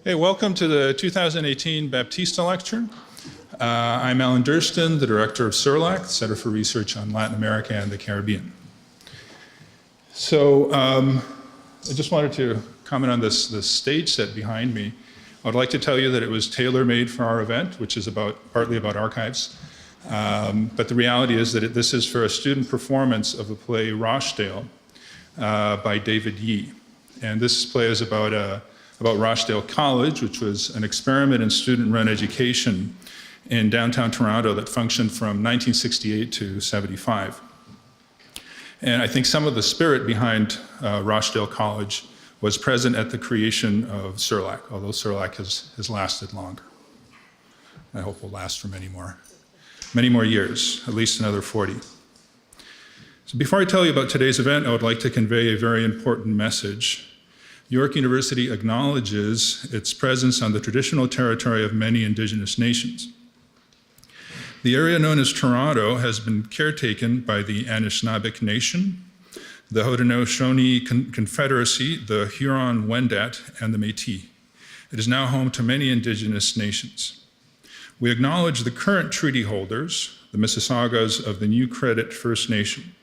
Hey, welcome to the 2018 Baptista Lecture. I'm Alan Durston, the director of Cerlac, Center for Research on Latin America and the Caribbean. So I just wanted to comment on this stage set behind me. I would like to tell you that it was tailor-made for our event, which is partly about archives. But the reality is that this is for a student performance of the play Rochdale by David Yee. And this play is about Rochdale College, which was an experiment in student-run education in downtown Toronto that functioned from 1968 to 75. And I think some of the spirit behind Rochdale College was present at the creation of Cerlac, although Cerlac has lasted longer. I hope will last for many more years, at least another 40. So before I tell you about today's event, I would like to convey a very important message. York University acknowledges its presence on the traditional territory of many Indigenous nations. The area known as Toronto has been caretaken by the Anishinaabe Nation, the Haudenosaunee Confederacy, the Huron-Wendat, and the Métis. It is now home to many Indigenous nations. We acknowledge the current treaty holders, the Mississaugas of the New Credit First Nation.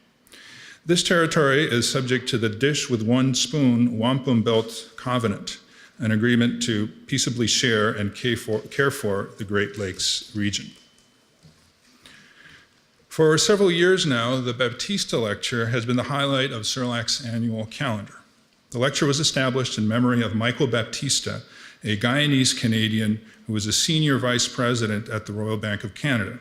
This territory is subject to the Dish with One Spoon Wampum Belt Covenant, an agreement to peaceably share and care for the Great Lakes region. For several years now, the Baptista Lecture has been the highlight of Cerlac's annual calendar. The lecture was established in memory of Michael Baptista, a Guyanese Canadian who was a senior vice president at the Royal Bank of Canada.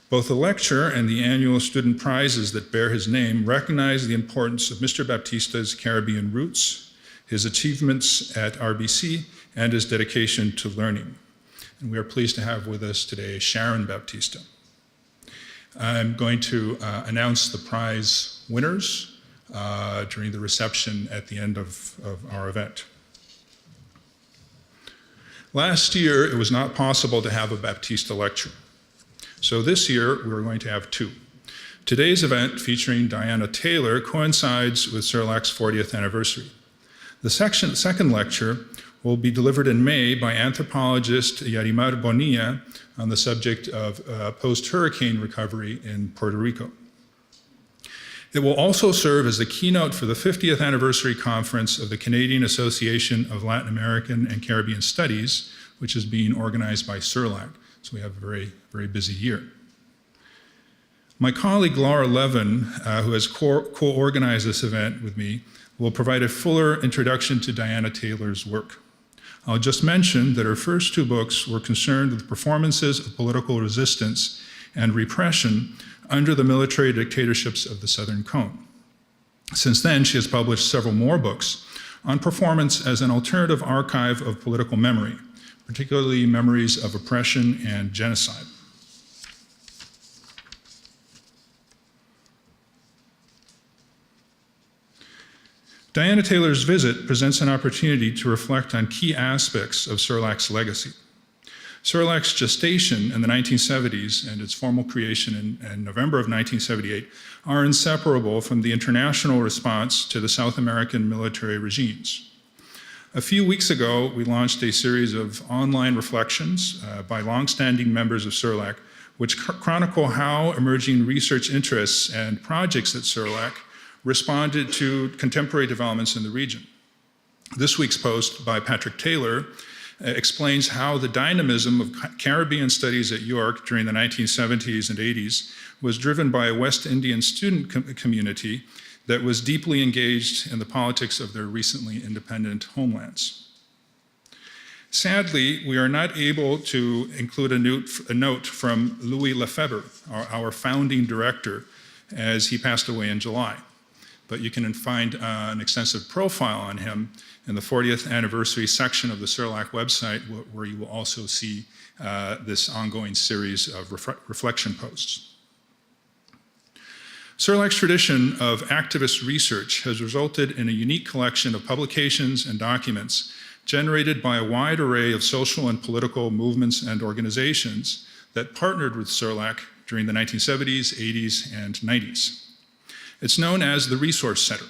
Both the lecture and the annual student prizes that bear his name recognize the importance of Mr. Baptista's Caribbean roots, his achievements at RBC, and his dedication to learning. And we are pleased to have with us today Sharon Baptista. I'm going to announce the prize winners during the reception at the end of our event. Last year, it was not possible to have a Baptista lecture. So this year, we're going to have two. Today's event, featuring Diana Taylor, coincides with Cerlac's 40th anniversary. The second lecture will be delivered in May by anthropologist Yarimar Bonilla on the subject of post-hurricane recovery in Puerto Rico. It will also serve as the keynote for the 50th anniversary conference of the Canadian Association of Latin American and Caribbean Studies, which is being organized by Cerlac. So we have a very, very busy year. My colleague Laura Levin, who has co-organized this event with me, will provide a fuller introduction to Diana Taylor's work. I'll just mention that her first two books were concerned with performances of political resistance and repression under the military dictatorships of the Southern Cone. Since then, she has published several more books on performance as an alternative archive of political memory, particularly memories of oppression and genocide. Diana Taylor's visit presents an opportunity to reflect on key aspects of Cerlac's legacy. Cerlac's gestation in the 1970s and its formal creation in November of 1978 are inseparable from the international response to the South American military regimes. A few weeks ago, we launched a series of online reflections by longstanding members of Cerlac, which chronicle how emerging research interests and projects at Cerlac responded to contemporary developments in the region. This week's post by Patrick Taylor explains how the dynamism of Caribbean studies at York during the 1970s and 80s was driven by a West Indian student community that was deeply engaged in the politics of their recently independent homelands. Sadly, we are not able to include a note from Louis Lefebvre, our founding director, as he passed away in July. But you can find an extensive profile on him in the 40th anniversary section of the Cerlac website, where you will also see this ongoing series of reflection posts. Cerlac's tradition of activist research has resulted in a unique collection of publications and documents generated by a wide array of social and political movements and organizations that partnered with Cerlac during the 1970s, 80s, and 90s. It's known as the Resource Center,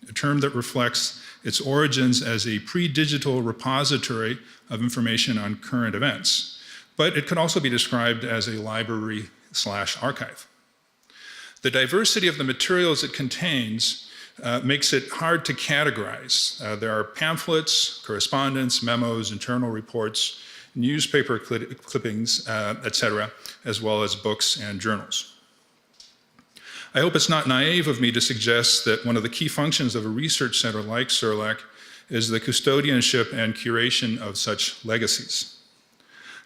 a term that reflects its origins as a pre-digital repository of information on current events, but it could also be described as a library/archive. The diversity of the materials it contains makes it hard to categorize. There are pamphlets, correspondence, memos, internal reports, newspaper clippings, etc., as well as books and journals. I hope it's not naive of me to suggest that one of the key functions of a research center like Cerlac is the custodianship and curation of such legacies.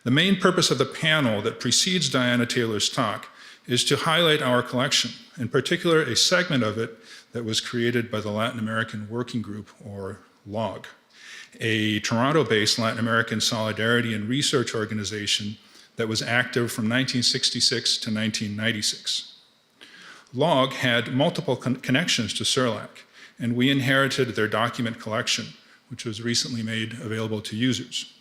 The main purpose of the panel that precedes Diana Taylor's talk is to highlight our collection, in particular a segment of it that was created by the Latin American Working Group, or LOG, a Toronto-based Latin American solidarity and research organization that was active from 1966 to 1996. LOG had multiple connections to Cerlac, and we inherited their document collection, which was recently made available to users.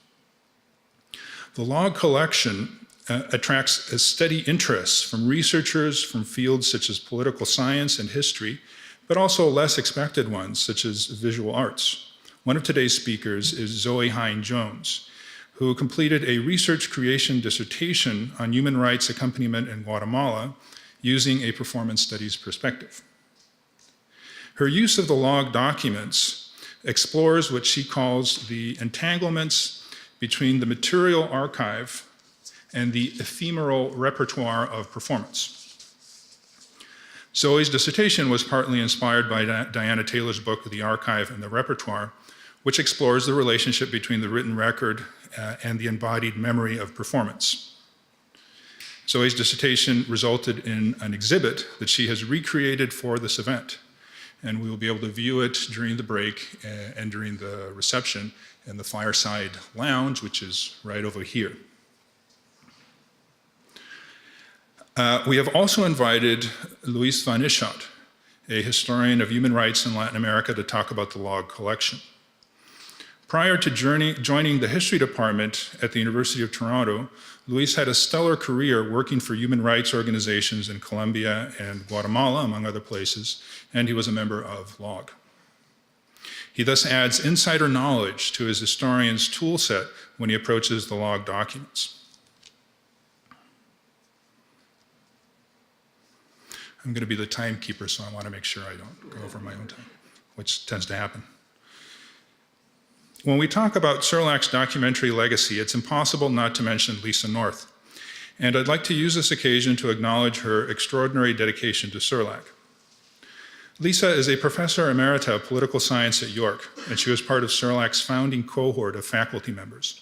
The LOG collection attracts a steady interest from researchers from fields such as political science and history, but also less expected ones, such as visual arts. One of today's speakers is Zoe Hine-Jones, who completed a research creation dissertation on human rights accompaniment in Guatemala using a performance studies perspective. Her use of the LOG documents explores what she calls the entanglements between the material archive and the ephemeral repertoire of performance. Zoe's dissertation was partly inspired by Diana Taylor's book, The Archive and the Repertoire, which explores the relationship between the written record and the embodied memory of performance. Zoe's dissertation resulted in an exhibit that she has recreated for this event, and we will be able to view it during the break and during the reception in the Fireside Lounge, which is right over here. We have also invited Luis van Ischot, a historian of human rights in Latin America, to talk about the LOG collection. Prior to joining the history department at the University of Toronto, Luis had a stellar career working for human rights organizations in Colombia and Guatemala, among other places, and he was a member of LOG. He thus adds insider knowledge to his historian's tool set when he approaches the LOG documents. I'm going to be the timekeeper, so I want to make sure I don't go over my own time, which tends to happen. When we talk about Cerlac's documentary legacy, it's impossible not to mention Lisa North. And I'd like to use this occasion to acknowledge her extraordinary dedication to Cerlac. Lisa is a professor emerita of political science at York, and she was part of Cerlac's founding cohort of faculty members.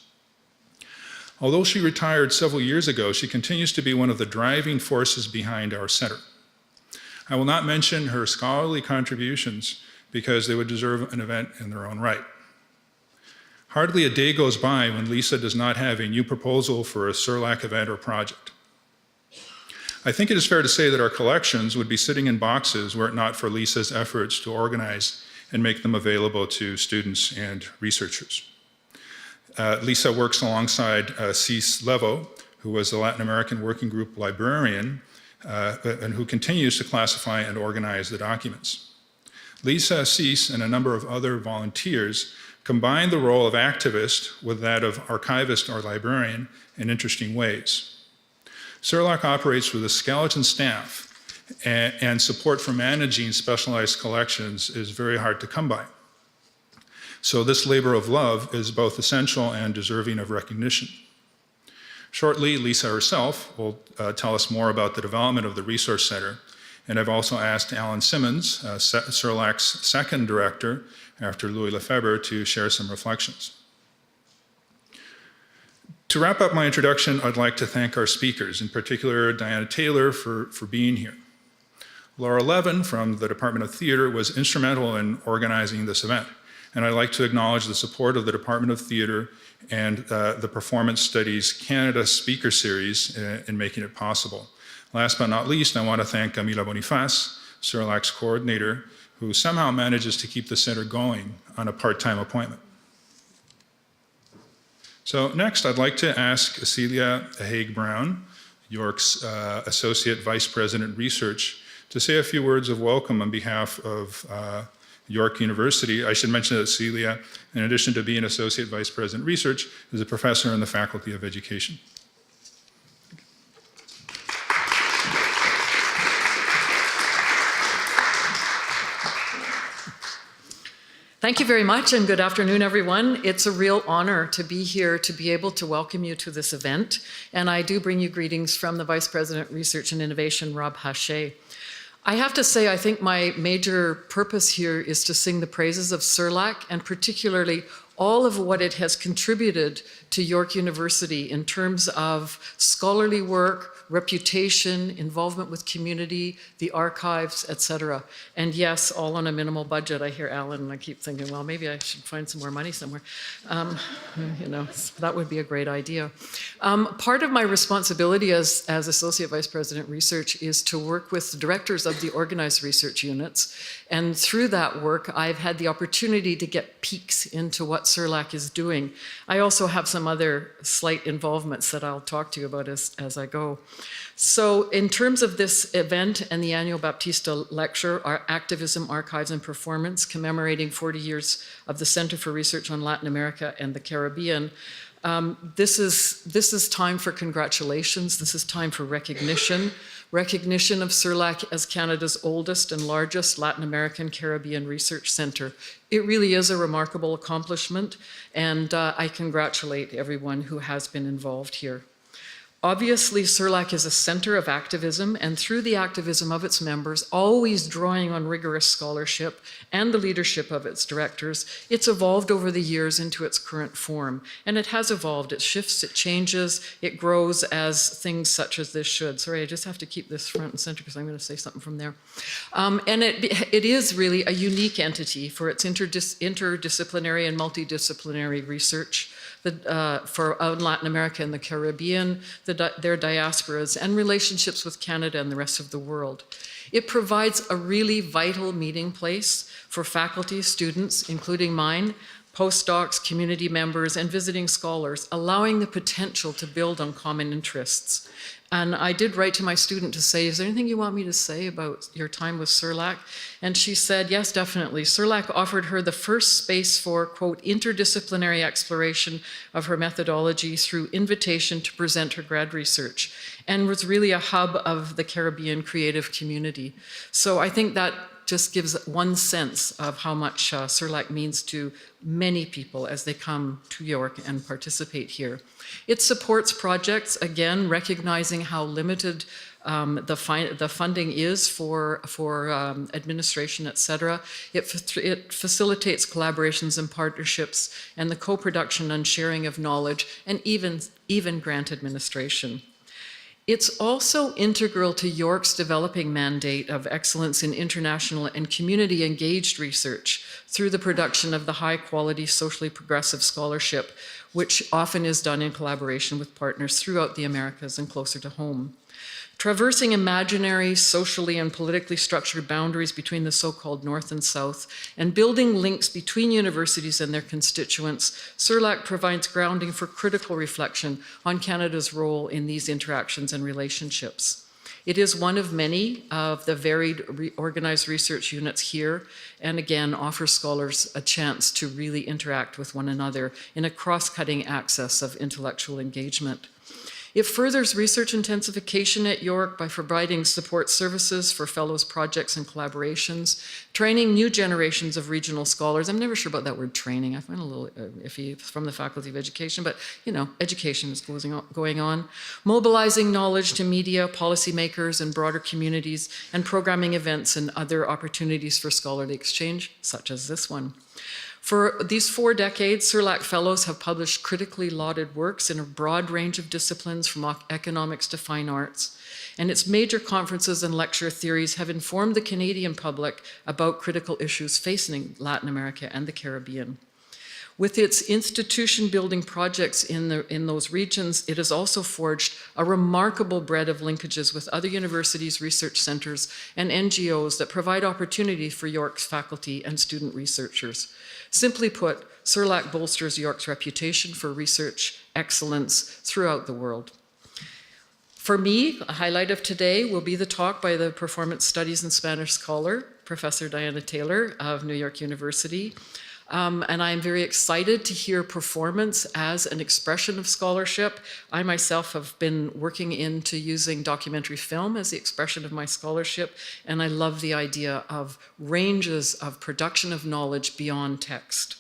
Although she retired several years ago, she continues to be one of the driving forces behind our center. I will not mention her scholarly contributions because they would deserve an event in their own right. Hardly a day goes by when Lisa does not have a new proposal for a Cerlac event or project. I think it is fair to say that our collections would be sitting in boxes were it not for Lisa's efforts to organize and make them available to students and researchers. Lisa works alongside Cis Levo, who was the Latin American Working Group librarian, and who continues to classify and organize the documents. Lisa, Cis, and a number of other volunteers combine the role of activist with that of archivist or librarian in interesting ways. Cerlac operates with a skeleton staff, and support for managing specialized collections is very hard to come by. So this labor of love is both essential and deserving of recognition. Shortly, Lisa herself will tell us more about the development of the Resource Center, and I've also asked Alan Simmons, Cerlac's second director, after Louis Lefebvre, to share some reflections. To wrap up my introduction, I'd like to thank our speakers, in particular Diana Taylor for being here. Laura Levin from the Department of Theatre was instrumental in organizing this event, and I'd like to acknowledge the support of the Department of Theatre and the Performance Studies Canada Speaker Series in making it possible. Last but not least, I want to thank Camila Boniface, Cerlac's coordinator, who somehow manages to keep the center going on a part-time appointment. So next, I'd like to ask Celia Haig-Brown, York's Associate Vice President Research, to say a few words of welcome on behalf of York University. I should mention that Celia, in addition to being Associate Vice President Research, is a professor in the Faculty of Education. Thank you very much, and good afternoon, everyone. It's a real honor to be here to be able to welcome you to this event, and I do bring you greetings from the Vice President Research and Innovation, Rob Haché. I have to say, I think my major purpose here is to sing the praises of Cerlac, and particularly all of what it has contributed to York University in terms of scholarly work, reputation, involvement with community, the archives, etc. And yes, all on a minimal budget. I hear Alan and I keep thinking, well, maybe I should find some more money somewhere. You know, that would be a great idea. Part of my responsibility as Associate Vice President Research is to work with the directors of the organized research units. And through that work, I've had the opportunity to get peeks into what Cerlac is doing. I also have some other slight involvements that I'll talk to you about as I go. So in terms of this event and the annual Baptista lecture, our Activism, Archives and Performance, commemorating 40 years of the Center for Research on Latin America and the Caribbean, this is time for congratulations. This is time for recognition of Cerlac as Canada's oldest and largest Latin American Caribbean research center. It really is a remarkable accomplishment, and I congratulate everyone who has been involved here. Obviously, Cerlac is a center of activism, and through the activism of its members, always drawing on rigorous scholarship and the leadership of its directors, it's evolved over the years into its current form. And it has evolved, it shifts, it changes, it grows as things such as this should. Sorry, I just have to keep this front and center because I'm going to say something from there. And it is really a unique entity for its interdisciplinary and multidisciplinary research for Latin America and the Caribbean, their diasporas, and relationships with Canada and the rest of the world. It provides a really vital meeting place for faculty, students, including mine, postdocs, community members, and visiting scholars, allowing the potential to build on common interests. And I did write to my student to say, is there anything you want me to say about your time with Cerlac? And she said, yes, definitely. Cerlac offered her the first space for, quote, interdisciplinary exploration of her methodology through invitation to present her grad research, and was really a hub of the Caribbean creative community. So I think that just gives one sense of how much Cerlac means to many people as they come to York and participate here. It supports projects, again, recognizing how limited the funding is for administration, et cetera. It facilitates collaborations and partnerships and the co-production and sharing of knowledge, and even grant administration. It's also integral to York's developing mandate of excellence in international and community-engaged research through the production of the high-quality, socially progressive scholarship, which often is done in collaboration with partners throughout the Americas and closer to home. Traversing imaginary, socially and politically structured boundaries between the so-called North and South, and building links between universities and their constituents, Cerlac provides grounding for critical reflection on Canada's role in these interactions and relationships. It is one of many of the varied organized research units here, and again, offers scholars a chance to really interact with one another in a cross-cutting axis of intellectual engagement. It furthers research intensification at York by providing support services for fellows projects and collaborations, training new generations of regional scholars. I'm never sure about that word training. I find it a little iffy from the Faculty of Education, but you know, education is going on. Mobilizing knowledge to media, policymakers, and broader communities, and programming events and other opportunities for scholarly exchange, such as this one. For these 4 decades, Cerlac Fellows have published critically lauded works in a broad range of disciplines from economics to fine arts, and its major conferences and lecture theories have informed the Canadian public about critical issues facing Latin America and the Caribbean. With its institution-building projects in those regions, it has also forged a remarkable breadth of linkages with other universities, research centers, and NGOs that provide opportunity for York's faculty and student researchers. Simply put, Cerlac bolsters York's reputation for research excellence throughout the world. For me, a highlight of today will be the talk by the Performance Studies and Spanish scholar, Professor Diana Taylor of New York University. And I'm very excited to hear performance as an expression of scholarship. I myself have been working into using documentary film as the expression of my scholarship, and I love the idea of ranges of production of knowledge beyond text.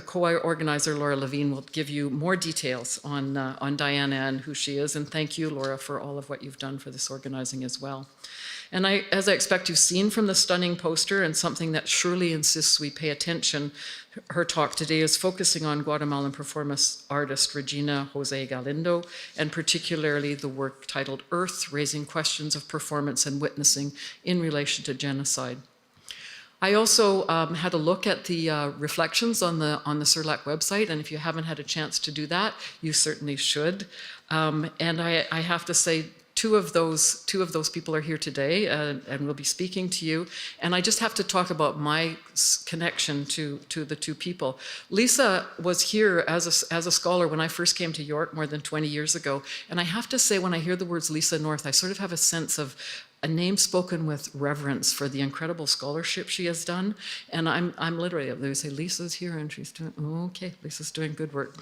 Co-organizer Laura Levine will give you more details on Diana and who she is, and thank you, Laura, for all of what you've done for this organizing as well. And as I expect you've seen from the stunning poster, and something that surely insists we pay attention, her talk today is focusing on Guatemalan performance artist Regina Jose Galindo, and particularly the work titled Earth, Raising Questions of Performance and Witnessing in Relation to Genocide. I also had a look at the reflections on the Cerlac website, and if you haven't had a chance to do that, you certainly should. And I have to say, two of those people are here today and will be speaking to you. And I just have to talk about my connection to the two people. Lisa was here as a scholar when I first came to York more than 20 years ago. And I have to say, when I hear the words Lisa North, I sort of have a sense of a name spoken with reverence for the incredible scholarship she has done. And I'm literally, they say, Lisa's here and she's doing, oh, okay, Lisa's doing good work.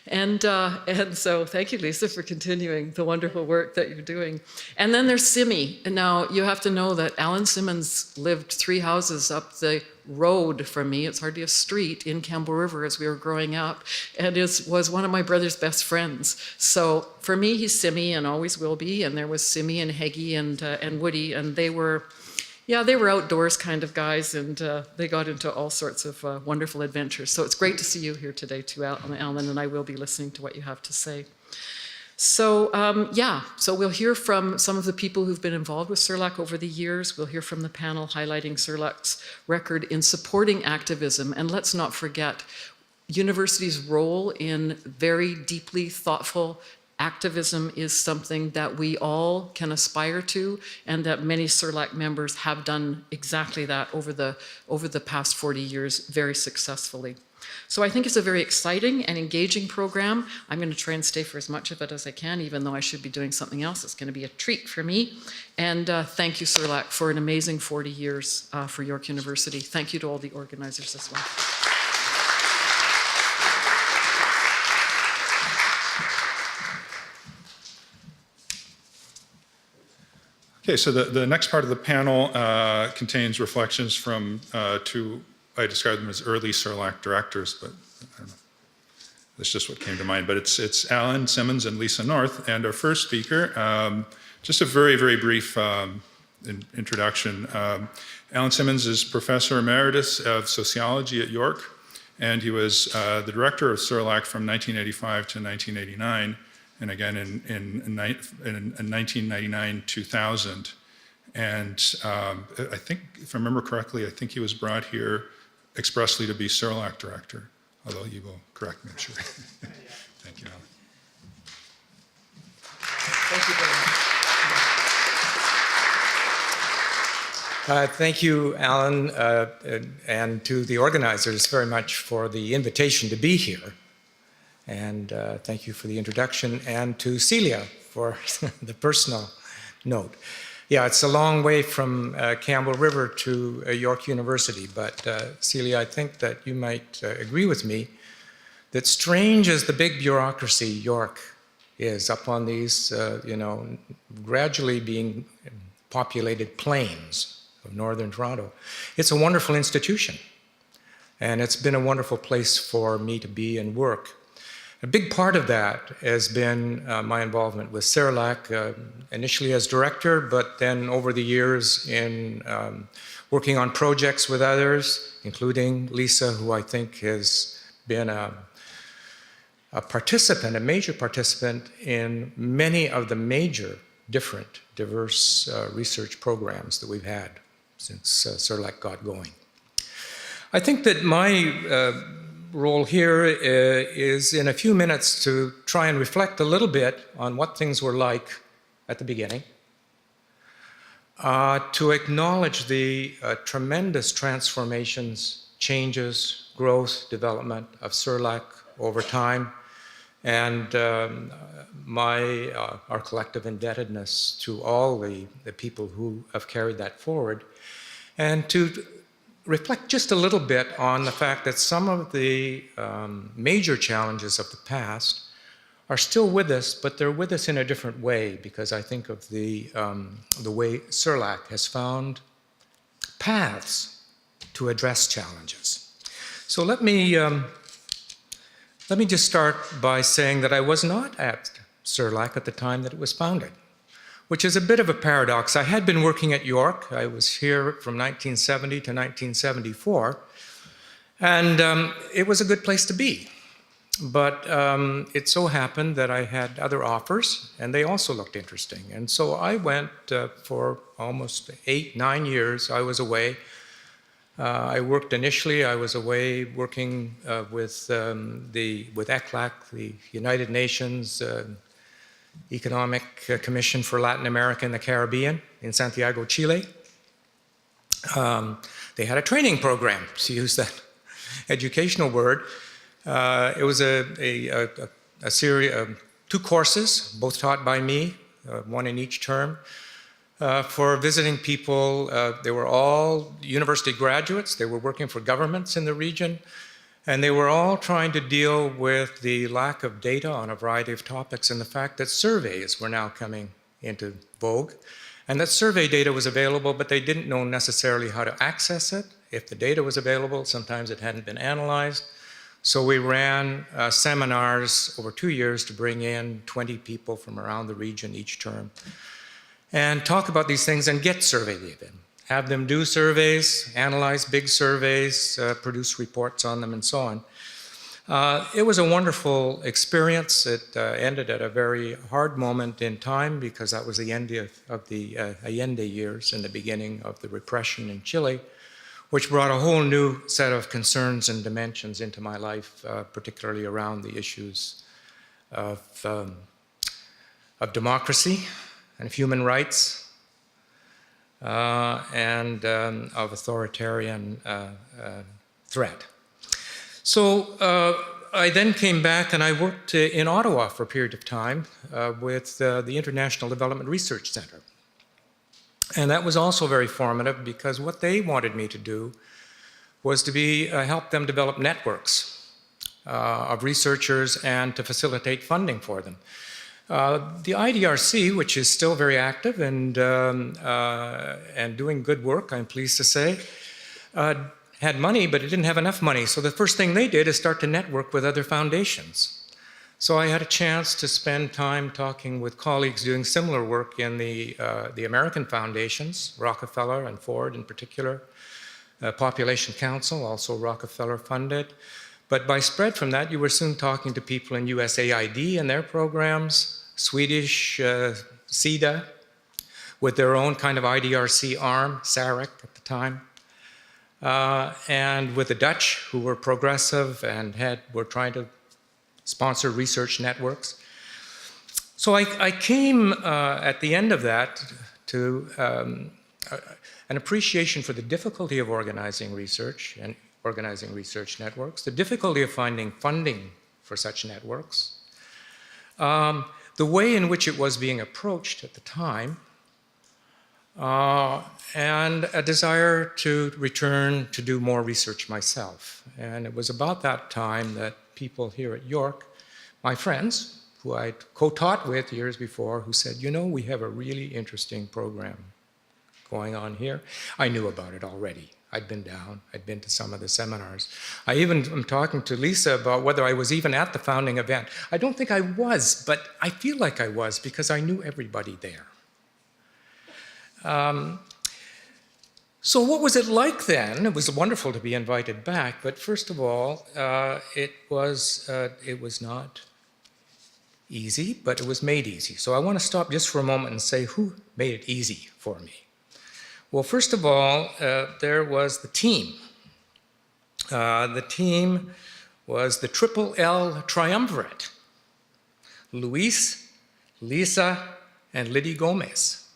And so thank you, Lisa, for continuing the wonderful work that you're doing. And then there's Simi. And now you have to know that Alan Simmons lived 3 houses up the road from me. It's hardly a street in Campbell River as we were growing up, and was one of my brother's best friends. So for me, he's Simi and always will be. And there was Simi and Heggie and Woody, and they were outdoors kind of guys, and they got into all sorts of wonderful adventures. So it's great to see you here today too, Alan, and I will be listening to what you have to say. So so we'll hear from some of the people who've been involved with Cerlac over the years. We'll hear from the panel highlighting Cerlac's record in supporting activism. And let's not forget, universities' role in very deeply thoughtful activism is something that we all can aspire to, and that many Cerlac members have done exactly that over the past 40 years very successfully. So I think it's a very exciting and engaging program. I'm going to try and stay for as much of it as I can, even though I should be doing something else. It's going to be a treat for me. And thank you, Cerlac, for an amazing 40 years for York University. Thank you to all the organizers as well. Okay, so the next part of the panel contains reflections from two, I describe them as early Cerlac directors, but I don't know. That's just what came to mind. But it's Alan Simmons and Lisa North. And our first speaker, just a very, very brief introduction. Alan Simmons is Professor Emeritus of Sociology at York, and he was the director of Cerlac from 1985 to 1989, and again in 1999-2000. And I think, if I remember correctly, I think he was brought here expressly to be Cerlac director, although you will correct me, I'm sure. Thank you, Alan. Thank you very much. Thank you, Alan, and to the organizers very much for the invitation to be here. And thank you for the introduction, and to Celia for the personal note. Yeah, it's a long way from Campbell River to York University, but Celia, I think that you might agree with me that strange as the big bureaucracy York is up on these, gradually being populated plains of northern Toronto, it's a wonderful institution. And it's been a wonderful place for me to be and work. A big part of that has been my involvement with Cerlac, initially as director, but then over the years in working on projects with others, including Lisa, who I think has been a participant, a major participant in many of the major different diverse research programs that we've had since Cerlac got going. I think that my role here is in a few minutes to try and reflect a little bit on what things were like at the beginning, to acknowledge the tremendous transformations, changes, growth, development of Cerlac over time, and our collective indebtedness to all the people who have carried that forward, and to reflect just a little bit on the fact that some of the major challenges of the past are still with us, but they're with us in a different way, because I think of the way Cerlac has found paths to address challenges. So let me just start by saying that I was not at Cerlac at the time that it was founded, which is a bit of a paradox. I had been working at York. I was here from 1970 to 1974, and it was a good place to be. But it so happened that I had other offers, and they also looked interesting. And so I went for almost 8-9 years. I was away. I worked initially. I was away working with ECLAC, the United Nations Economic Commission for Latin America and the Caribbean in Santiago, Chile. They had a training program, to use that educational word. It was a series of 2 courses, both taught by me, one in each term, for visiting people. They were all university graduates. They were working for governments in the region, and they were all trying to deal with the lack of data on a variety of topics and the fact that surveys were now coming into vogue, and that survey data was available, but they didn't know necessarily how to access it. If the data was available, sometimes it hadn't been analyzed. So we ran seminars over 2 years to bring in 20 people from around the region each term and talk about these things and get survey data. Have them do surveys, analyze big surveys, produce reports on them, and so on. It was a wonderful experience. It ended at a very hard moment in time, because that was the end of the Allende years and the beginning of the repression in Chile, which brought a whole new set of concerns and dimensions into my life, particularly around the issues of democracy and of human rights, and of authoritarian threat. So I then came back and I worked in Ottawa for a period of time with the International Development Research Center. And that was also very formative, because what they wanted me to do was to help them develop networks of researchers and to facilitate funding for them. The IDRC, which is still very active and doing good work, I'm pleased to say, had money, but it didn't have enough money. So the first thing they did is start to network with other foundations. So I had a chance to spend time talking with colleagues doing similar work in the American foundations, Rockefeller and Ford in particular, Population Council, also Rockefeller funded. But by spread from that, you were soon talking to people in USAID and their programs, Swedish SIDA, with their own kind of IDRC arm, Cerlac at the time, and with the Dutch, who were progressive and were trying to sponsor research networks. So I came at the end of that to an appreciation for the difficulty of organizing research and organizing research networks, the difficulty of finding funding for such networks, the way in which it was being approached at the time, and a desire to return to do more research myself. And it was about that time that people here at York, my friends, who I'd co-taught with years before, who said, you know, we have a really interesting program going on here. I knew about it already. I'd been down, I'd been to some of the seminars. I even am talking to Lisa about whether I was even at the founding event. I don't think I was, but I feel like I was, because I knew everybody there. So what was it like then? It was wonderful to be invited back, but first of all, it was not easy, but it was made easy. So I want to stop just for a moment and say, who made it easy for me? Well, first of all, there was the team. The team was the Triple L Triumvirate: Luis, Lisa, and Liddy Gomez.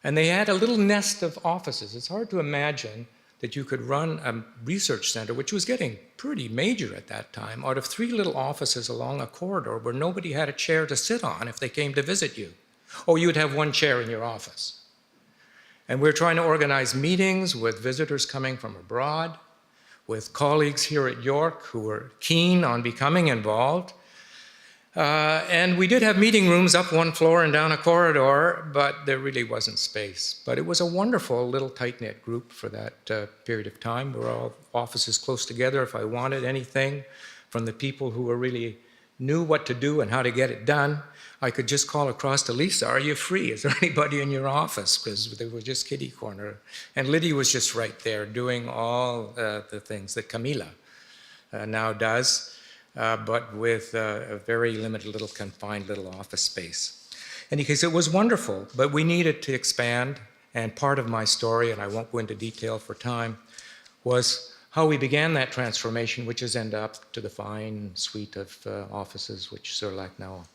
And they had a little nest of offices. It's hard to imagine that you could run a research center, which was getting pretty major at that time, out of 3 little offices along a corridor where nobody had a chair to sit on if they came to visit you. Oh, you would have 1 chair in your office. And we're trying to organize meetings with visitors coming from abroad, with colleagues here at York who were keen on becoming involved. And we did have meeting rooms up 1 floor and down a corridor, but there really wasn't space. But it was a wonderful little tight-knit group for that period of time. We were all offices close together. If I wanted anything from the people who were really knew what to do and how to get it done, I could just call across to Lisa, are you free? Is there anybody in your office? Because they were just kitty corner. And Liddy was just right there doing all the things that Camila now does. But with a very limited little confined little office space. In any case, it was wonderful, but we needed to expand, and part of my story, and I won't go into detail for time, was how we began that transformation, which has ended up to the fine suite of offices which Cerlac now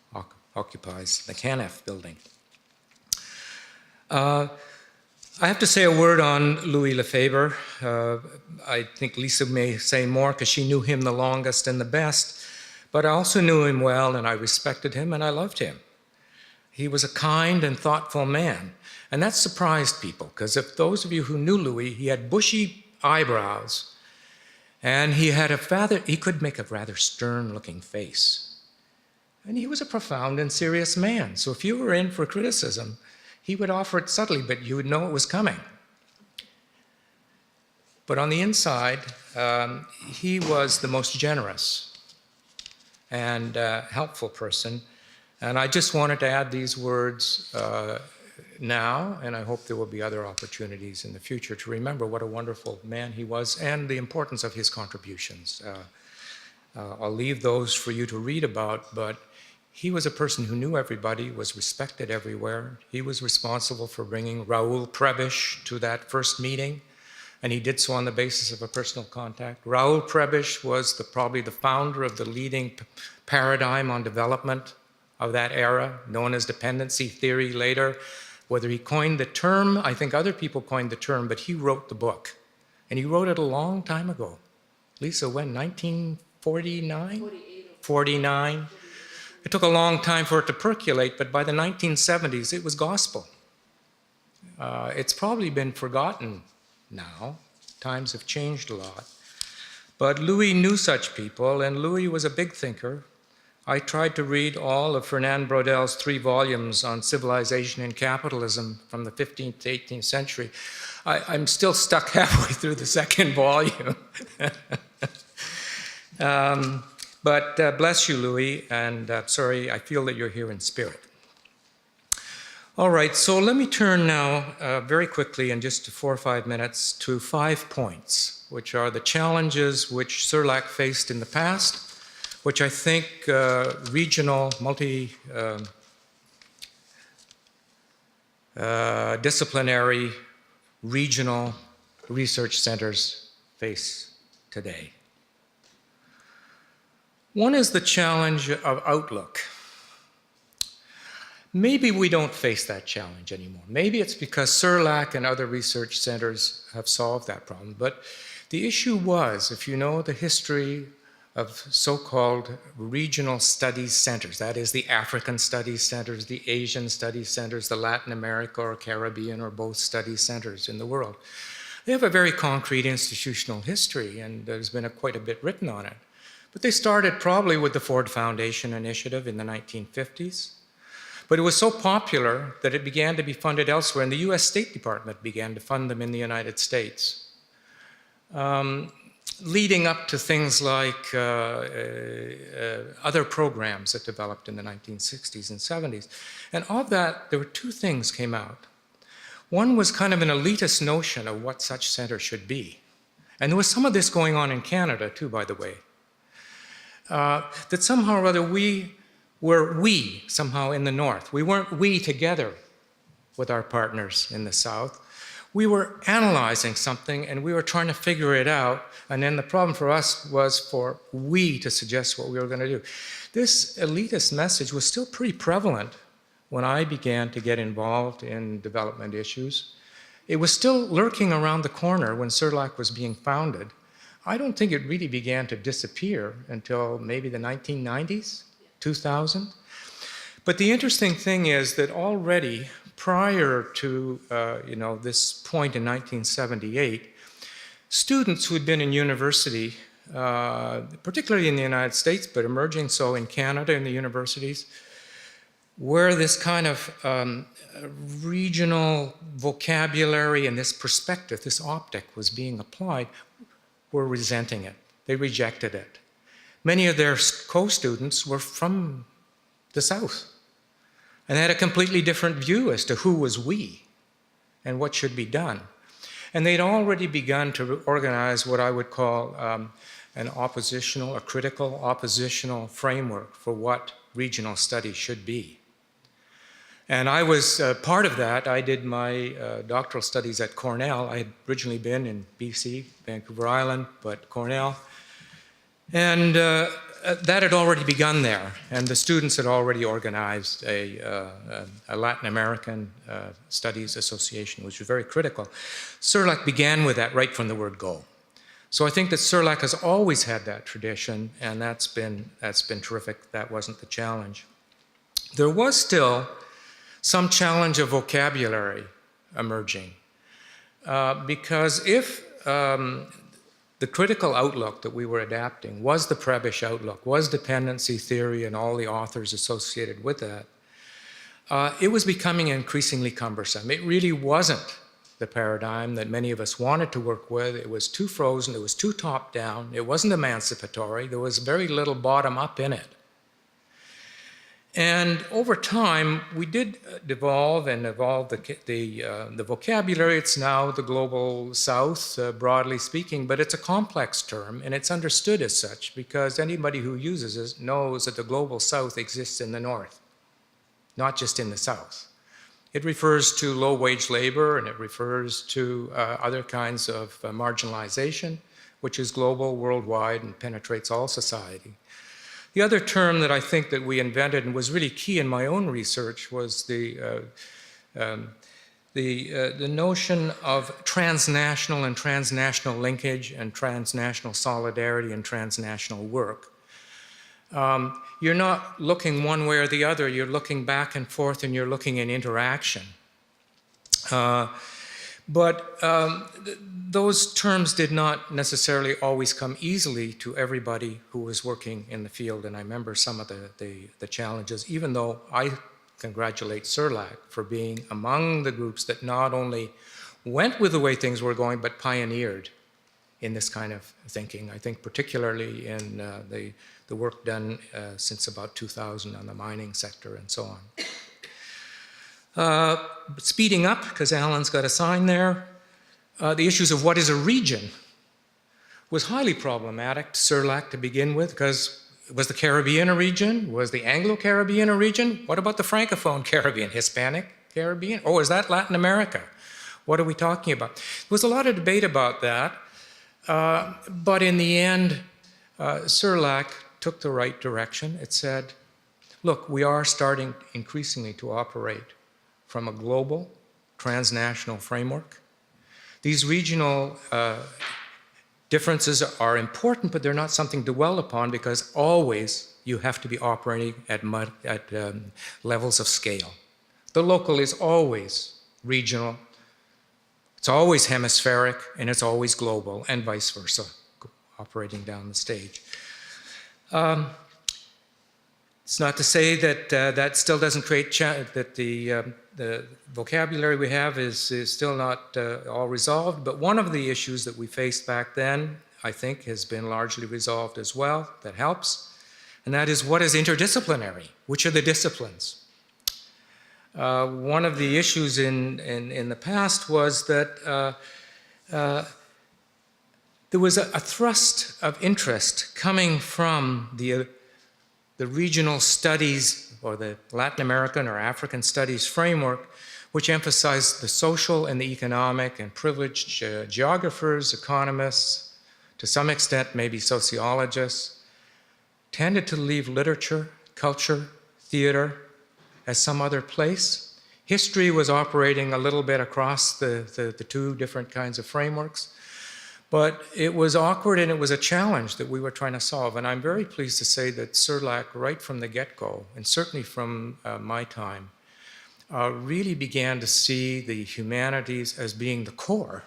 occupies, the Canef building. I have to say a word on Louis Lefebvre. I think Lisa may say more because she knew him the longest and the best, but I also knew him well and I respected him and I loved him. He was a kind and thoughtful man, and that surprised people because if those of you who knew Louis, he had bushy eyebrows and he could make a rather stern-looking face. And he was a profound and serious man, so if you were in for criticism, he would offer it subtly, but you would know it was coming. But on the inside, he was the most generous and helpful person. And I just wanted to add these words now, and I hope there will be other opportunities in the future to remember what a wonderful man he was and the importance of his contributions. I'll leave those for you to read about, but he was a person who knew everybody, was respected everywhere. He was responsible for bringing Raoul Prebisch to that first meeting, and he did so on the basis of a personal contact. Raoul Prebisch was probably the founder of the leading paradigm on development of that era, known as dependency theory later. Whether he coined the term, I think other people coined the term, but he wrote the book. And he wrote it a long time ago. Lisa, when? 1949? 49. It took a long time for it to percolate, but by the 1970s, it was gospel. It's probably been forgotten now. Times have changed a lot. But Louis knew such people, and Louis was a big thinker. I tried to read all of Fernand Brauddel's 3 volumes on civilization and capitalism from the 15th to 18th century. I'm still stuck halfway through the 2nd volume. But bless you, Louis, and sorry, I feel that you're here in spirit. All right, so let me turn now very quickly in just 4 or 5 minutes to 5 points, which are the challenges which Cerlac faced in the past, which I think regional, multi-disciplinary regional research centers face today. One is the challenge of outlook. Maybe we don't face that challenge anymore. Maybe it's because Cerlac and other research centers have solved that problem. But the issue was, if you know the history of so-called regional studies centers, that is the African studies centers, the Asian studies centers, the Latin America or Caribbean or both studies centers in the world. They have a very concrete institutional history, and there's been quite a bit written on it. But they started probably with the Ford Foundation initiative in the 1950s. But it was so popular that it began to be funded elsewhere, and the US State Department began to fund them in the United States. Leading up to things like other programs that developed in the 1960s and 70s. And of that, there were 2 things came out. One was kind of an elitist notion of what such centers should be. And there was some of this going on in Canada too, by the way. That somehow or other we somehow in the North. We weren't we together with our partners in the South. We were analyzing something and we were trying to figure it out. And then the problem for us was for we to suggest what we were going to do. This elitist message was still pretty prevalent when I began to get involved in development issues. it was still lurking around the corner when Cerlac was being founded. I don't think it really began to disappear until maybe the 1990s, 2000. But the interesting thing is that already prior to this point in 1978, students who had been in university, particularly in the United States, but emerging so in Canada in the universities, where this kind of regional vocabulary and this perspective, this optic was being applied, were resenting it. They rejected it. Many of their co-students were from the South, and they had a completely different view as to who was we and what should be done. And they'd already begun to organize what I would call an oppositional, a critical oppositional framework for what regional studies should be. And I was part of that. I did my doctoral studies at Cornell. I had originally been in BC, Vancouver Island, but Cornell. And that had already begun there. And the students had already organized a Latin American Studies Association, which was very critical. Cerlac began with that right from the word go. So I think that Cerlac has always had that tradition, and that's been terrific. That wasn't the challenge. There was still some challenge of vocabulary emerging. Because if the critical outlook that we were adapting was the Prebisch outlook, was dependency theory and all the authors associated with that, it was becoming increasingly cumbersome. It really wasn't the paradigm that many of us wanted to work with. It was too frozen, it was too top-down, it wasn't emancipatory, there was very little bottom-up in it. And over time, we did evolve the vocabulary. It's now the global South, broadly speaking, but it's a complex term, and it's understood as such because anybody who uses it knows that the global South exists in the North, not just in the South. It refers to low-wage labor, and it refers to other kinds of marginalization, which is global, worldwide, and penetrates all society. The other term that I think that we invented and was really key in my own research was the notion of transnational and transnational linkage and transnational solidarity and transnational work. You're not looking one way or the other, you're looking back and forth and you're looking in interaction. But those terms did not necessarily always come easily to everybody who was working in the field, and I remember some of the challenges, even though I congratulate Cerlac for being among the groups that not only went with the way things were going, but pioneered in this kind of thinking. I think particularly in the work done since about 2000 on the mining sector and so on. Speeding up, because Alan's got a sign there, the issues of what is a region was highly problematic to Cerlac to begin with, because was the Caribbean a region? Was the Anglo-Caribbean a region? What about the Francophone Caribbean? Hispanic Caribbean? Oh, is that Latin America? What are we talking about? There was a lot of debate about that, but in the end, Cerlac took the right direction. It said, look, we are starting increasingly to operate from a global, transnational framework. These regional differences are important, but they're not something to dwell upon because always you have to be operating at levels of scale. The local is always regional, it's always hemispheric, and it's always global, and vice versa, operating down the stage. It's not to say that that still doesn't create that the vocabulary we have is still not all resolved, but one of the issues that we faced back then, I think, has been largely resolved as well. That helps, and that is what is interdisciplinary? Which are the disciplines? One of the issues in the past was that there was a thrust of interest coming from the regional studies or the Latin American or African studies framework, which emphasized the social and the economic and privileged geographers, economists, to some extent maybe sociologists, tended to leave literature, culture, theater as some other place. History was operating a little bit across the two different kinds of frameworks. But it was awkward and it was a challenge that we were trying to solve. And I'm very pleased to say that Cerlac, right from the get-go, and certainly from my time, really began to see the humanities as being the core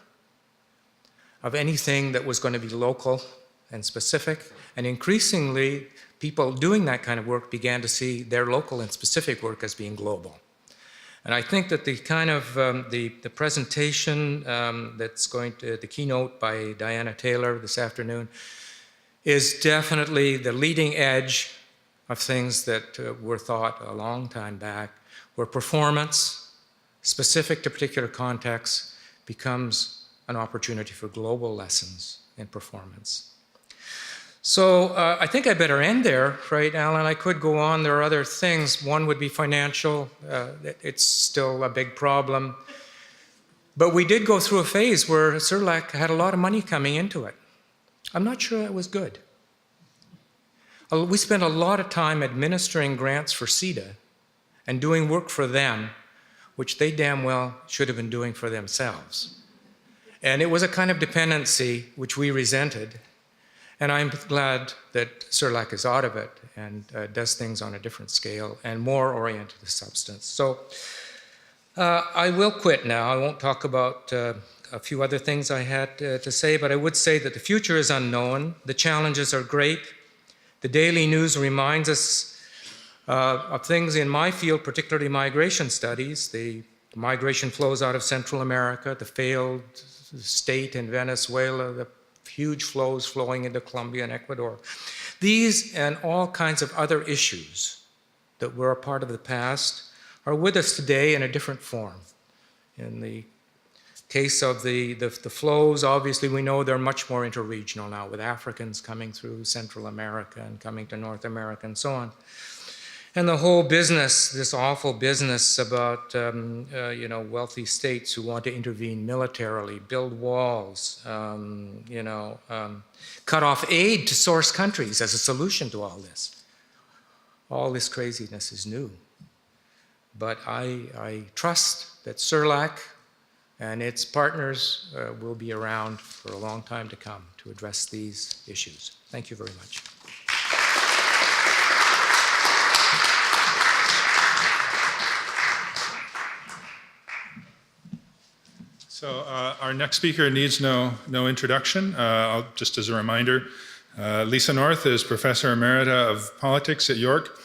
of anything that was going to be local and specific. And increasingly, people doing that kind of work began to see their local and specific work as being global. And I think that the kind of the presentation that's going to, the keynote by Diana Taylor this afternoon, is definitely the leading edge of things that were thought a long time back, where performance, specific to particular contexts, becomes an opportunity for global lessons in performance. So I think I better end there, right, Alan? I could go on. There are other things. One would be financial. It's still a big problem. But we did go through a phase where Cerlac had a lot of money coming into it. I'm not sure it was good. We spent a lot of time administering grants for CEDA and doing work for them, which they damn well should have been doing for themselves. And it was a kind of dependency which we resented. And I'm glad that Cerlac is out of it and does things on a different scale and more oriented to substance. So I will quit now. I won't talk about a few other things I had to say, but I would say that the future is unknown. The challenges are great. The daily news reminds us of things in my field, particularly migration studies, the migration flows out of Central America, the failed state in Venezuela, the huge flows flowing into Colombia and Ecuador. These and all kinds of other issues that were a part of the past are with us today in a different form. In the case of the flows, obviously we know they're much more interregional now, with Africans coming through Central America and coming to North America and so on. And the whole business, this awful business about wealthy states who want to intervene militarily, build walls, cut off aid to source countries as a solution to all this. All this craziness is new. But I trust that Cerlac and its partners will be around for a long time to come to address these issues. Thank you very much. So our next speaker needs no introduction. Just as a reminder, Lisa North is Professor Emerita of Politics at York.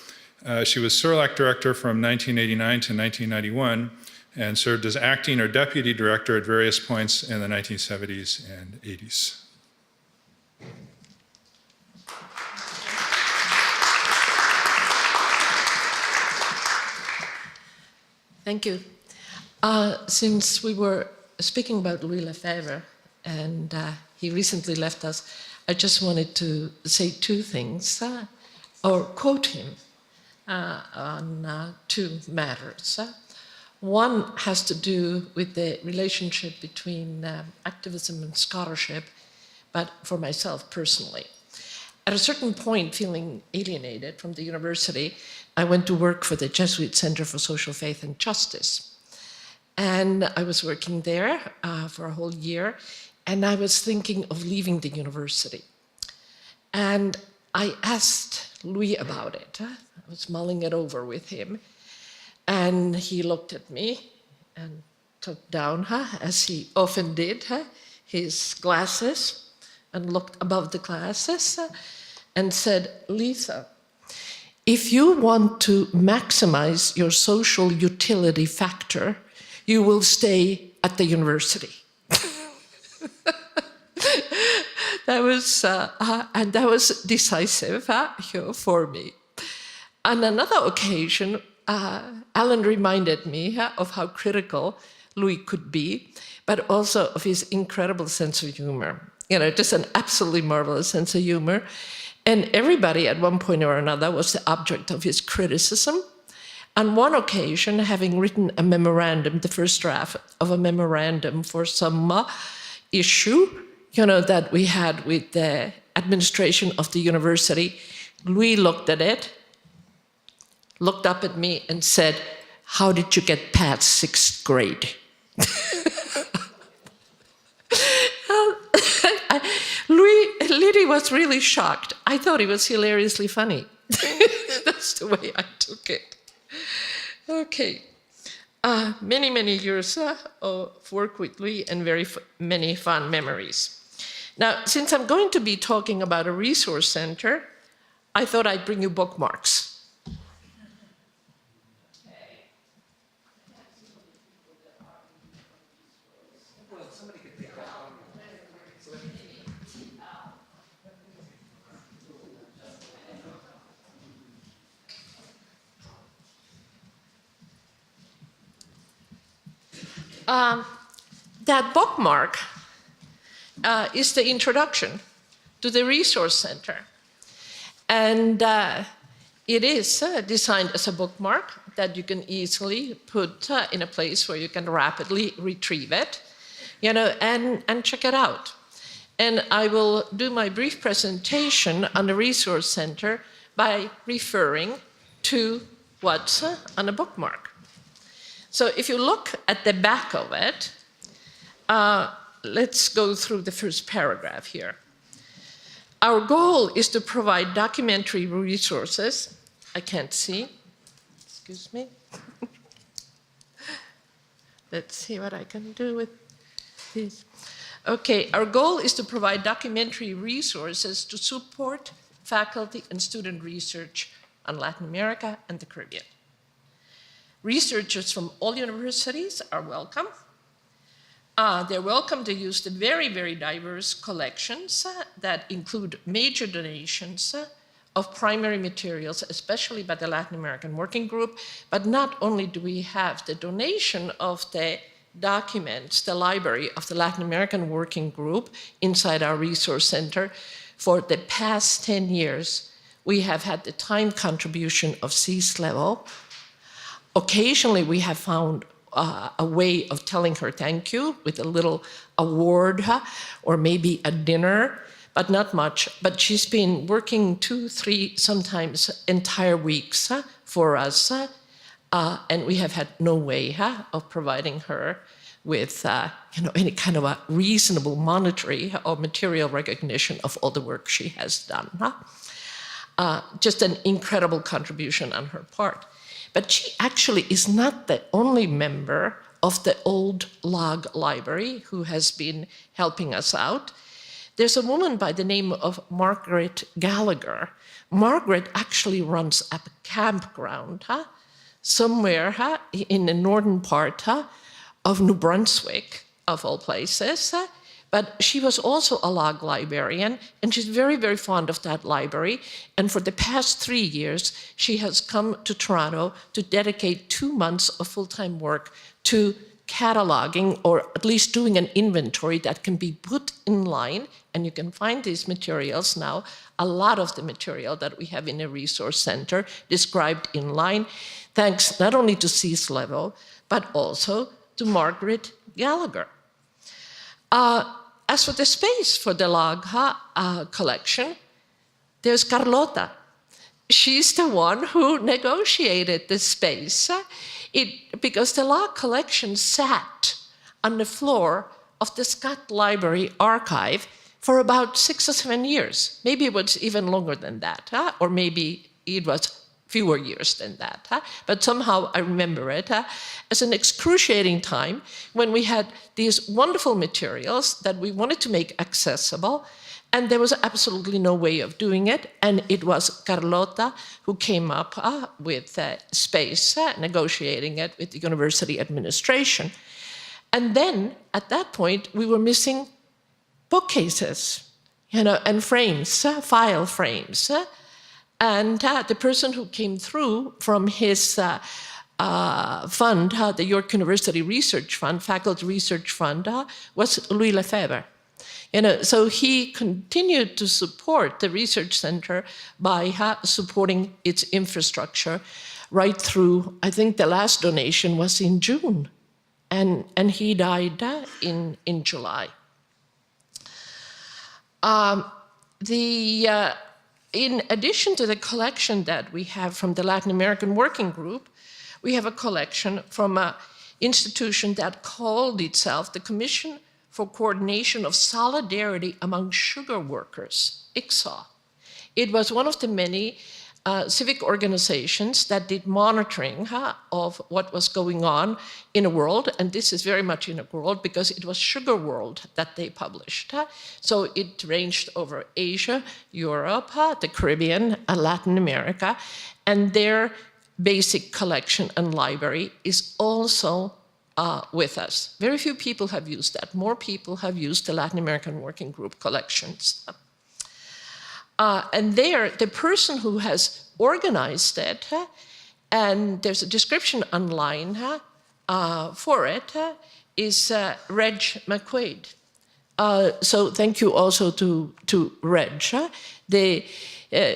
She was Cerlac Director from 1989 to 1991 and served as acting or deputy director at various points in the 1970s and 80s. Thank you. Since we were speaking about Louis Lefebvre, and he recently left us, I just wanted to say two things, or quote him on two matters. One has to do with the relationship between activism and scholarship, but for myself personally. At a certain point, feeling alienated from the university, I went to work for the Jesuit Center for Social Faith and Justice. And I was working there for a whole year, and I was thinking of leaving the university. And I asked Louis about it. I was mulling it over with him. And he looked at me and took down, as he often did, his glasses and looked above the glasses and said, "Lisa, if you want to maximize your social utility factor, you will stay at the university." That was decisive for me. On another occasion, Alan reminded me of how critical Louis could be, but also of his incredible sense of humor. Just an absolutely marvelous sense of humor. And everybody at one point or another was the object of his criticism. On one occasion, having written a memorandum, the first draft of a memorandum for some issue, that we had with the administration of the university, Louis looked at it, looked up at me and said, how did you get past 6th grade? Liddy was really shocked. I thought it was hilariously funny. That's the way I took it. Okay. Many, many years of work with Louis and many fun memories. Now, since I'm going to be talking about a resource center, I thought I'd bring you bookmarks. That bookmark is the introduction to the resource center. And it is designed as a bookmark that you can easily put in a place where you can rapidly retrieve it, and check it out. And I will do my brief presentation on the resource center by referring to what's on a bookmark. So if you look at the back of it, let's go through the first paragraph here. Our goal is to provide documentary resources. I can't see. Excuse me. Let's see what I can do with this. Okay, our goal is to provide documentary resources to support faculty and student research on Latin America and the Caribbean. Researchers from all universities are welcome. They're welcome to use the very, very diverse collections that include major donations of primary materials, especially by the Latin American Working Group. But not only do we have the donation of the documents, the library of the Latin American Working Group inside our resource center, for the past 10 years, we have had the time contribution of C's level. Occasionally, we have found a way of telling her thank you with a little award or maybe a dinner, but not much. But she's been working 2, 3, sometimes entire weeks for us, and we have had no way of providing her with any kind of a reasonable monetary or material recognition of all the work she has done. Just an incredible contribution on her part. But she actually is not the only member of the old log library who has been helping us out. There's a woman by the name of Margaret Gallagher. Margaret actually runs a campground somewhere in the northern part of New Brunswick, of all places. But she was also a log librarian, and she's very, very fond of that library. And for the past 3 years, she has come to Toronto to dedicate 2 months of full-time work to cataloging, or at least doing an inventory that can be put in line. And you can find these materials now, a lot of the material that we have in a resource center described in line, thanks not only to C's level, but also to Margaret Gallagher. As for the space for the log collection, there's Carlota. She's the one who negotiated the space because the log collection sat on the floor of the Scott Library archive for about 6 or 7 years. Maybe it was even longer than that, or maybe it was fewer years than that. But somehow I remember it as an excruciating time when we had these wonderful materials that we wanted to make accessible, and there was absolutely no way of doing it. And it was Carlota who came up with space, negotiating it with the university administration. And then at that point, we were missing bookcases, and frames, file frames. And the person who came through from his fund, the York University Research Fund, Faculty Research Fund, was Louis Lefebvre. So he continued to support the research center by supporting its infrastructure right through, I think the last donation was in June, and he died in July. In addition to the collection that we have from the Latin American Working Group, we have a collection from an institution that called itself the Commission for Coordination of Solidarity Among Sugar Workers, ICSAW. It was one of the many civic organizations that did monitoring of what was going on in the world, and this is very much in the world because it was Sugar World that they published. So it ranged over Asia, Europe, the Caribbean, Latin America, and their basic collection and library is also with us. Very few people have used that. More people have used the Latin American Working Group collections. And there, the person who has organized it, and there's a description online for it, is Reg McQuaid. So thank you also to Reg. The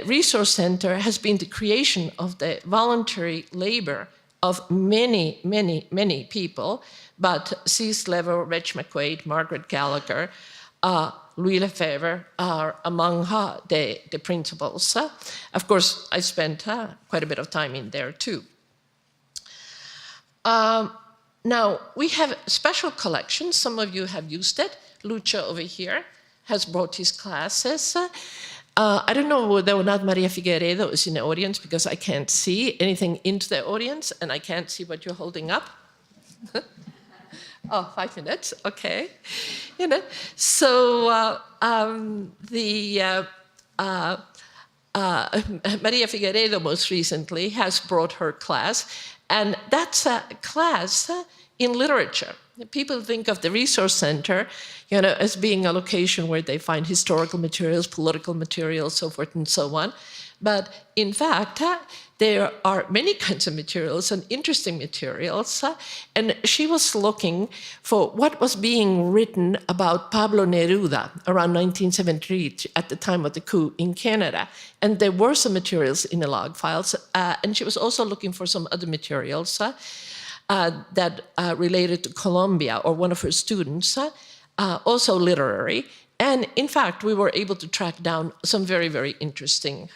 Resource Center has been the creation of the voluntary labor of many, many, many people, but Cease Lever, Reg McQuaid, Margaret Gallagher, Louis Lefebvre are among the principals. Of course, I spent quite a bit of time in there too. Now, we have special collections. Some of you have used it. Lucha over here has brought his classes. I don't know whether or not Maria Figueiredo is in the audience because I can't see anything into the audience and I can't see what you're holding up. Oh, 5 minutes, okay. You know, so Maria Figueiredo most recently has brought her class, and that's a class in literature. People think of the Resource Center, you know, as being a location where they find historical materials, political materials, so forth and so on. But in fact, there are many kinds of materials and interesting materials. And she was looking for what was being written about Pablo Neruda around 1973 at the time of the coup in Canada. And there were some materials in the log files. And she was also looking for some other materials that related to Colombia or one of her students, also literary. And in fact, we were able to track down some very, very interesting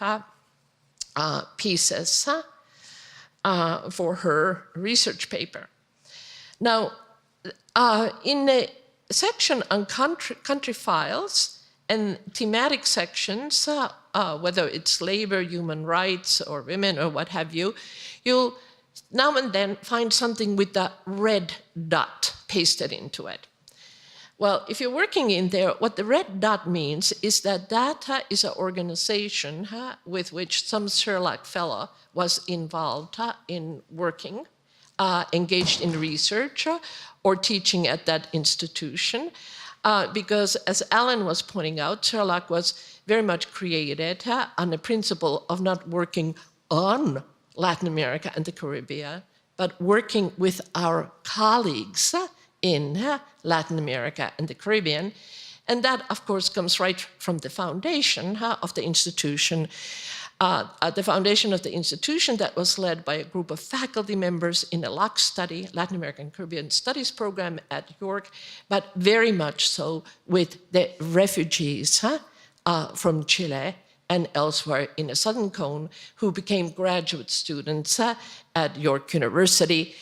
pieces for her research paper. Now, in the section on country files and thematic sections, whether it's labor, human rights, or women, or what have you, you'll now and then find something with the red dot pasted into it. Well, if you're working in there, what the red dot means is that that is an organization with which some Cerlac fellow was involved in working, engaged in research or teaching at that institution. Because as Alan was pointing out, Cerlac was very much created on the principle of not working on Latin America and the Caribbean, but working with our colleagues in Latin America and the Caribbean. And that, of course, comes right from the foundation of the institution. The foundation of the institution that was led by a group of faculty members in the LAC study, Latin American Caribbean Studies program at York, but very much so with the refugees from Chile and elsewhere in the Southern Cone who became graduate students at York University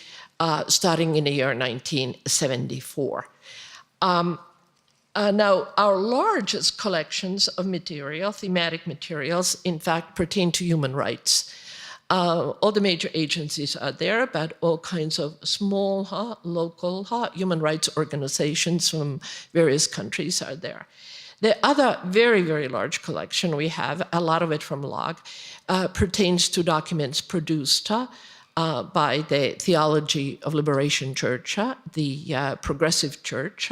starting in the year 1974. Now, our largest collections of material, thematic materials, in fact, pertain to human rights. All the major agencies are there, but all kinds of small, local human rights organizations from various countries are there. The other very, very large collection we have, a lot of it from log, pertains to documents produced by the Theology of Liberation Church, the Progressive Church,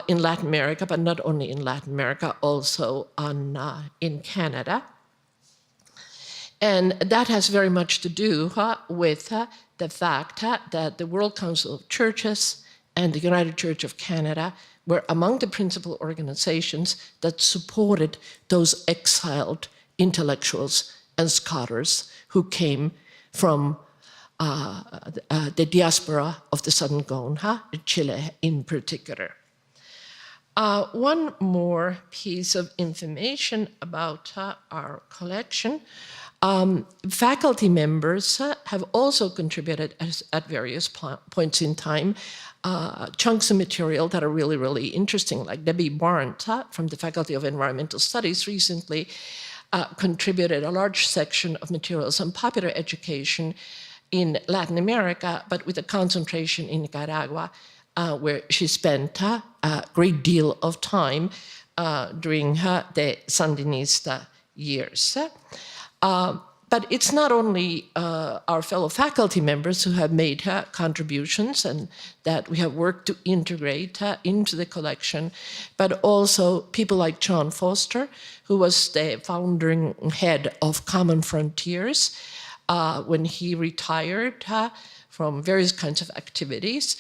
in Latin America, but not only in Latin America, also in Canada. And that has very much to do with the fact that the World Council of Churches and the United Church of Canada were among the principal organizations that supported those exiled intellectuals and scholars who came from the diaspora of the Southern Cone, Chile in particular. One more piece of information about our collection. Faculty members have also contributed at various points in time chunks of material that are really, really interesting, like Debbie Barnes from the Faculty of Environmental Studies recently contributed a large section of materials on popular education in Latin America, but with a concentration in Nicaragua, where she spent a great deal of time during the Sandinista years. But it's not only our fellow faculty members who have made contributions and that we have worked to integrate into the collection, but also people like John Foster, who was the founding head of Common Frontiers when he retired from various kinds of activities.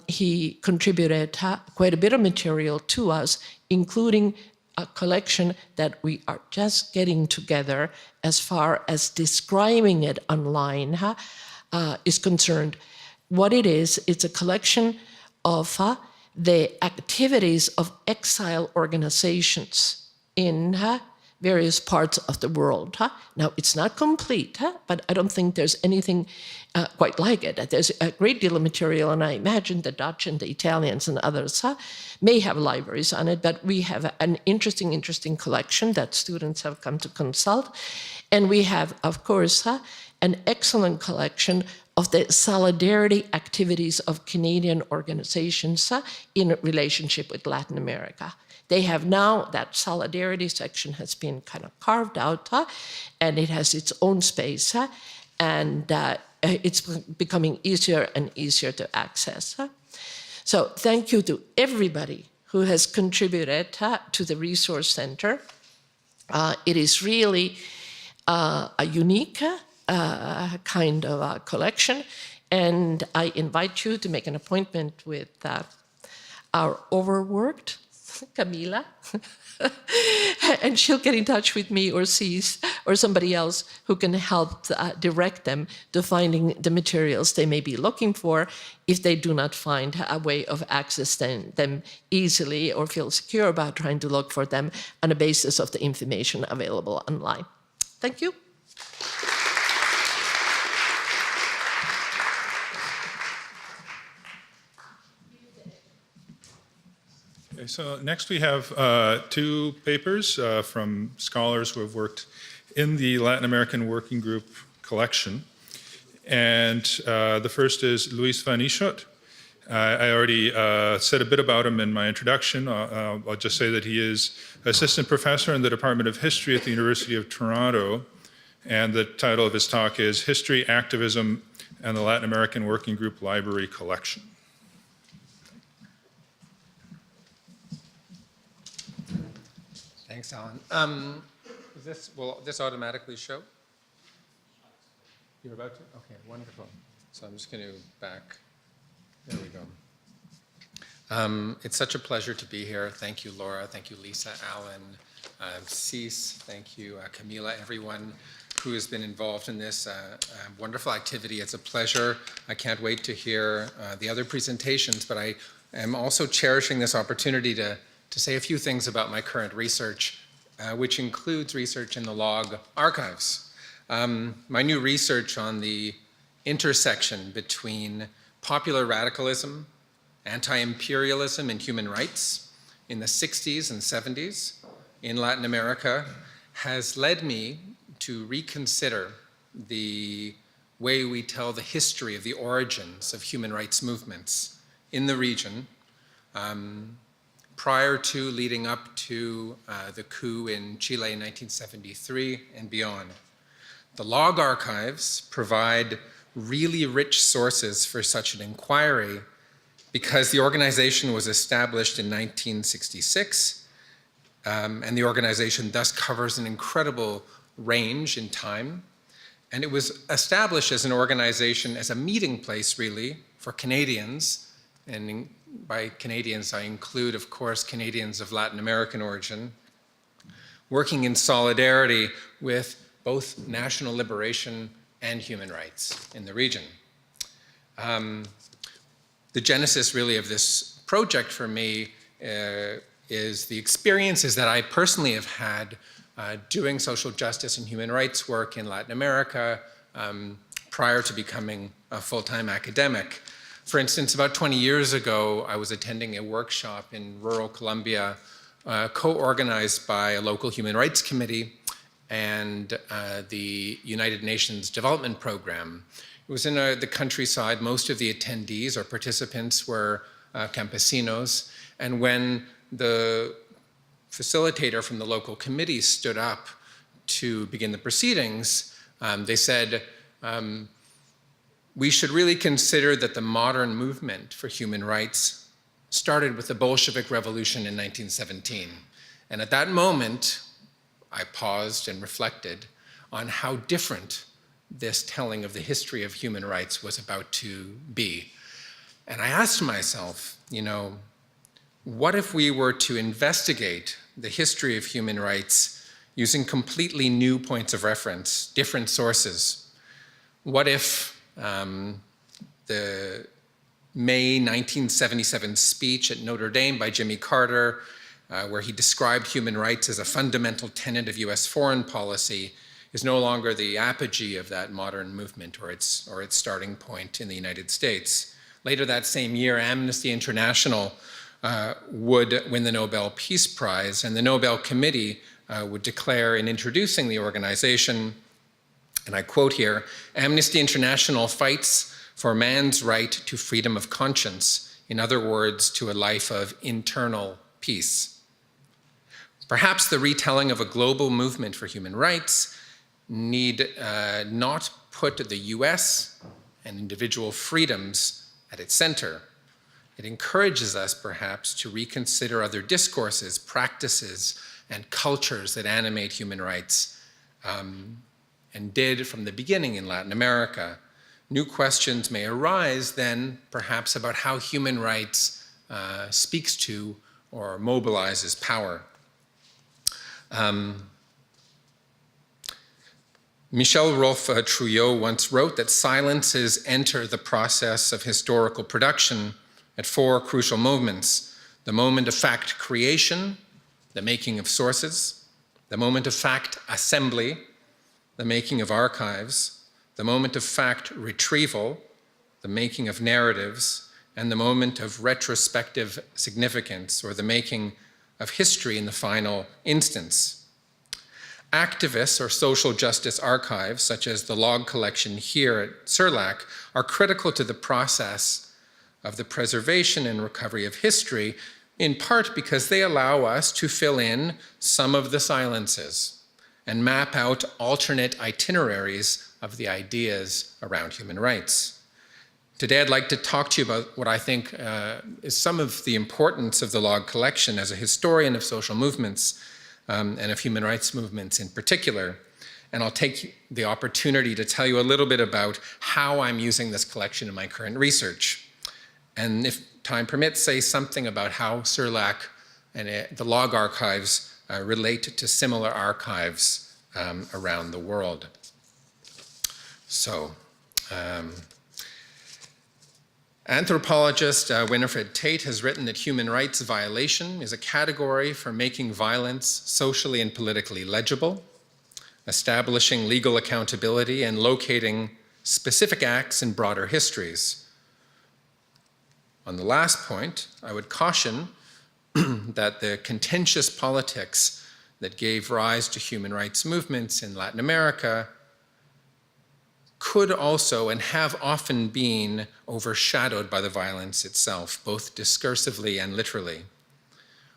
He contributed quite a bit of material to us, including a collection that we are just getting together as far as describing it online is concerned. What it is, it's a collection of the activities of exile organizations in various parts of the world. Now, it's not complete, but I don't think there's anything quite like it. There's a great deal of material, and I imagine the Dutch and the Italians and others may have libraries on it, but we have an interesting collection that students have come to consult. And we have, of course, an excellent collection of the solidarity activities of Canadian organizations in relationship with Latin America. They have now, that solidarity section has been kind of carved out, and it has its own space, and it's becoming easier and easier to access. So thank you to everybody who has contributed to the Resource Center. It is really a unique kind of collection, and I invite you to make an appointment with our overworked Camila, and she'll get in touch with me or Cease or somebody else who can help direct them to finding the materials they may be looking for if they do not find a way of accessing them easily or feel secure about trying to look for them on the basis of the information available online. Thank you. Okay, so next we have two papers from scholars who have worked in the Latin American Working Group collection. And the first is Luis van Ischot. I already said a bit about him in my introduction. I'll just say that he is assistant professor in the Department of History at the University of Toronto. And the title of his talk is History, Activism, and the Latin American Working Group Library Collection. Thanks, Alan. Will this automatically show? You're about to? Okay, wonderful. So I'm just going to back. There we go. It's such a pleasure to be here. Thank you, Laura. Thank you, Lisa, Alan, Cease. Thank you, Camila, everyone who has been involved in this wonderful activity. It's a pleasure. I can't wait to hear the other presentations, but I am also cherishing this opportunity to say a few things about my current research, which includes research in the log archives. My new research on the intersection between popular radicalism, anti-imperialism, and human rights in the 60s and 70s in Latin America has led me to reconsider the way we tell the history of the origins of human rights movements in the region prior to, leading up to the coup in Chile in 1973 and beyond. The log archives provide really rich sources for such an inquiry because the organization was established in 1966, and the organization thus covers an incredible range in time. And it was established as an organization, as a meeting place, really, for Canadians. And by Canadians, I include, of course, Canadians of Latin American origin, working in solidarity with both national liberation and human rights in the region. The genesis, really, of this project for me is the experiences that I personally have had doing social justice and human rights work in Latin America prior to becoming a full-time academic. For instance, about 20 years ago, I was attending a workshop in rural Colombia, co-organized by a local human rights committee and the United Nations Development Program. It was in the countryside. Most of the attendees or participants were campesinos. And when the facilitator from the local committee stood up to begin the proceedings, they said, we should really consider that the modern movement for human rights started with the Bolshevik Revolution in 1917. And at that moment, I paused and reflected on how different this telling of the history of human rights was about to be. And I asked myself, you know, what if we were to investigate the history of human rights using completely new points of reference, different sources? What if the May 1977 speech at Notre Dame by Jimmy Carter, where he described human rights as a fundamental tenet of US foreign policy, is no longer the apogee of that modern movement or its starting point in the United States? Later that same year, Amnesty International would win the Nobel Peace Prize, and the Nobel Committee would declare in introducing the organization, and I quote here, "Amnesty International fights for man's right to freedom of conscience, in other words, to a life of internal peace." Perhaps the retelling of a global movement for human rights need not put the US and individual freedoms at its center. It encourages us, perhaps, to reconsider other discourses, practices, and cultures that animate human rights, and did from the beginning in Latin America. New questions may arise then, perhaps, about how human rights speaks to or mobilizes power. Michel Rolfe-Trouillot once wrote that silences enter the process of historical production at four crucial moments: the moment of fact creation, the making of sources; the moment of fact assembly, the making of archives; the moment of fact retrieval, the making of narratives; and the moment of retrospective significance, or the making of history in the final instance. Activists or social justice archives, such as the log collection here at Cerlac, are critical to the process of the preservation and recovery of history, in part because they allow us to fill in some of the silences and map out alternate itineraries of the ideas around human rights. Today, I'd like to talk to you about what I think is some of the importance of the log collection as a historian of social movements and of human rights movements in particular. And I'll take the opportunity to tell you a little bit about how I'm using this collection in my current research. And if time permits, say something about how Cerlac and the log archives relate to similar archives around the world. So, anthropologist Winifred Tate has written that human rights violation is a category for making violence socially and politically legible, establishing legal accountability, and locating specific acts in broader histories. On the last point, I would caution that the contentious politics that gave rise to human rights movements in Latin America could also and have often been overshadowed by the violence itself, both discursively and literally.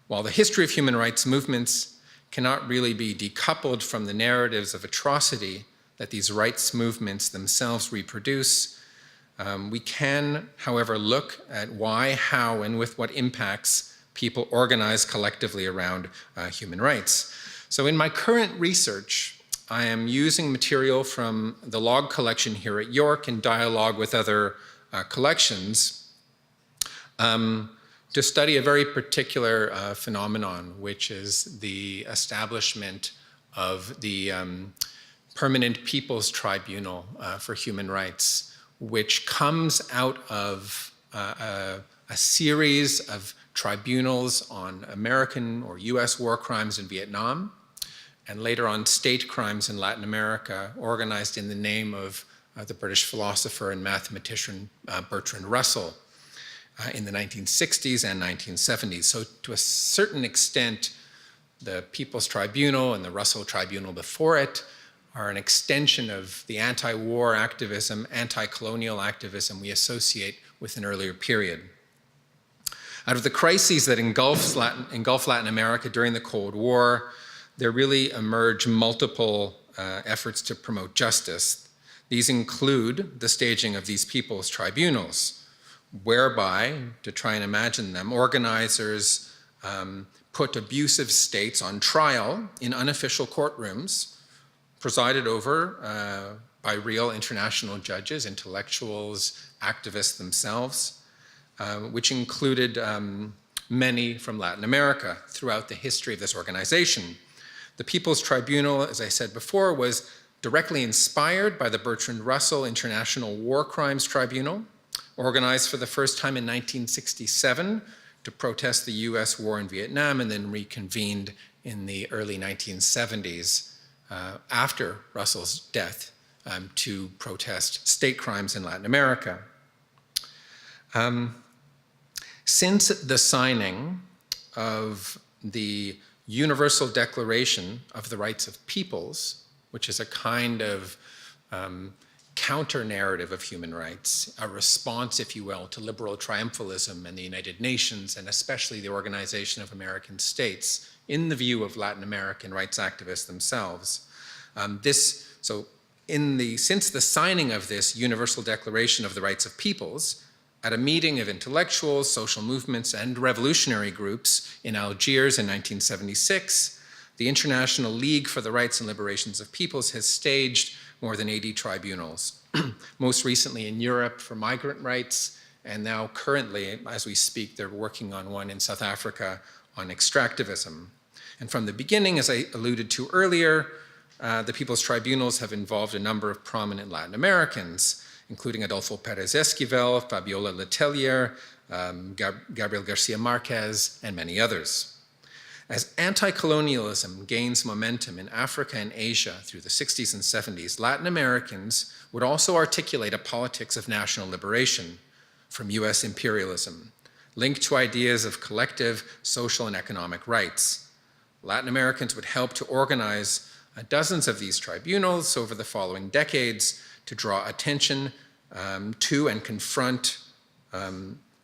While the history of human rights movements cannot really be decoupled from the narratives of atrocity that these rights movements themselves reproduce, we can, however, look at why, how, and with what impacts people organize collectively around human rights. So in my current research, I am using material from the log collection here at York in dialogue with other collections to study a very particular phenomenon, which is the establishment of the Permanent People's Tribunal for Human Rights, which comes out of a series of tribunals on American or US war crimes in Vietnam, and later on state crimes in Latin America, organized in the name of the British philosopher and mathematician Bertrand Russell in the 1960s and 1970s. So to a certain extent, the People's Tribunal and the Russell Tribunal before it are an extension of the anti-war activism, anti-colonial activism we associate with an earlier period. Out of the crises that engulfed Latin America during the Cold War, there really emerge multiple efforts to promote justice. These include the staging of these people's tribunals, whereby, to try and imagine them, organizers put abusive states on trial in unofficial courtrooms, presided over by real international judges, intellectuals, activists themselves, which included many from Latin America throughout the history of this organization. The People's Tribunal, as I said before, was directly inspired by the Bertrand Russell International War Crimes Tribunal, organized for the first time in 1967 to protest the US war in Vietnam, and then reconvened in the early 1970s after Russell's death to protest state crimes in Latin America. Since the signing of the Universal Declaration of the Rights of Peoples, which is a kind of counter-narrative of human rights, a response, if you will, to liberal triumphalism and the United Nations, and especially the Organization of American States, in the view of Latin American rights activists themselves. Since the signing of this Universal Declaration of the Rights of Peoples, at a meeting of intellectuals, social movements, and revolutionary groups in Algiers in 1976, the International League for the Rights and Liberations of Peoples has staged more than 80 tribunals, most recently in Europe for migrant rights, and now currently, as we speak, they're working on one in South Africa on extractivism. And from the beginning, as I alluded to earlier, the People's Tribunals have involved a number of prominent Latin Americans, including Adolfo Pérez Esquivel, Fabiola Letelier, Gabriel Garcia Marquez, and many others. As anti-colonialism gains momentum in Africa and Asia through the 60s and 70s, Latin Americans would also articulate a politics of national liberation from US imperialism, linked to ideas of collective social and economic rights. Latin Americans would help to organize dozens of these tribunals over the following decades to draw attention to and confront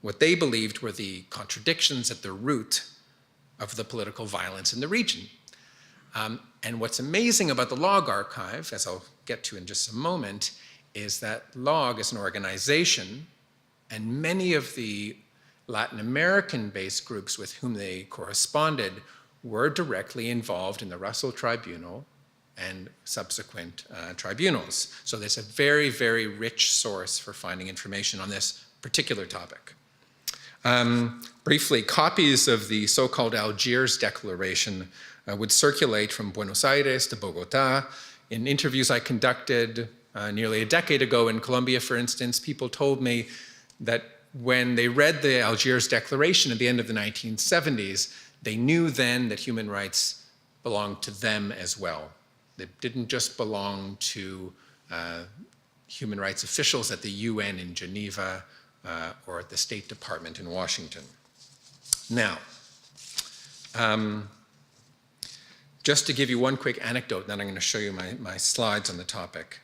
what they believed were the contradictions at the root of the political violence in the region. And what's amazing about the Log Archive, as I'll get to in just a moment, is that Log is an organization, and many of the Latin American-based groups with whom they corresponded were directly involved in the Russell Tribunal and subsequent tribunals. So there's a very, very rich source for finding information on this particular topic. Briefly, copies of the so-called Algiers Declaration would circulate from Buenos Aires to Bogota. In interviews I conducted nearly a decade ago in Colombia, for instance, people told me that when they read the Algiers Declaration at the end of the 1970s, they knew then that human rights belonged to them as well. They didn't just belong to human rights officials at the UN in Geneva or at the State Department in Washington. Now, just to give you one quick anecdote, then I'm going to show you my slides on the topic.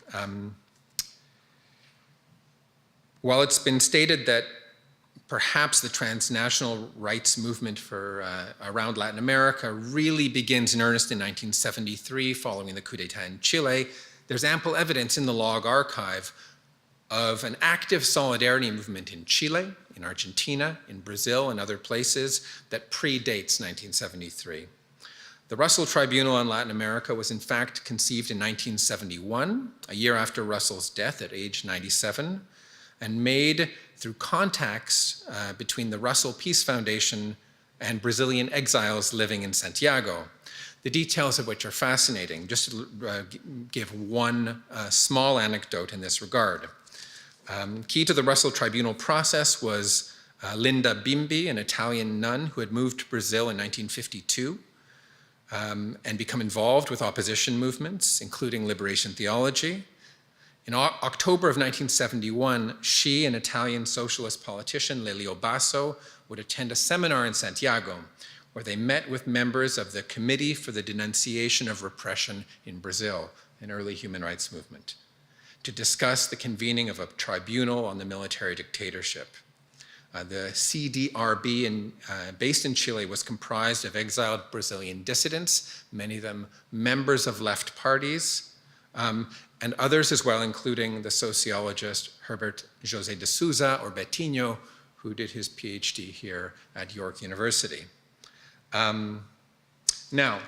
While it's been stated that perhaps the transnational rights movement for around Latin America really begins in earnest in 1973 following the coup d'etat in Chile, there's ample evidence in the Log Archive of an active solidarity movement in Chile, in Argentina, in Brazil, and other places that predates 1973. The Russell Tribunal on Latin America was in fact conceived in 1971, a year after Russell's death at age 97, and made through contacts between the Russell Peace Foundation and Brazilian exiles living in Santiago, the details of which are fascinating. Just to give one small anecdote in this regard. Key to the Russell Tribunal process was Linda Bimbi, an Italian nun who had moved to Brazil in 1952. and become involved with opposition movements, including liberation theology. In October of 1971, she and Italian socialist politician Lelio Basso would attend a seminar in Santiago, where they met with members of the Committee for the Denunciation of Repression in Brazil, an early human rights movement, to discuss the convening of a tribunal on the military dictatorship. The CDRB, based in Chile, was comprised of exiled Brazilian dissidents, many of them members of left parties, and others as well, including the sociologist Herbert José de Souza, or Betinho, who did his PhD here at York University. Now,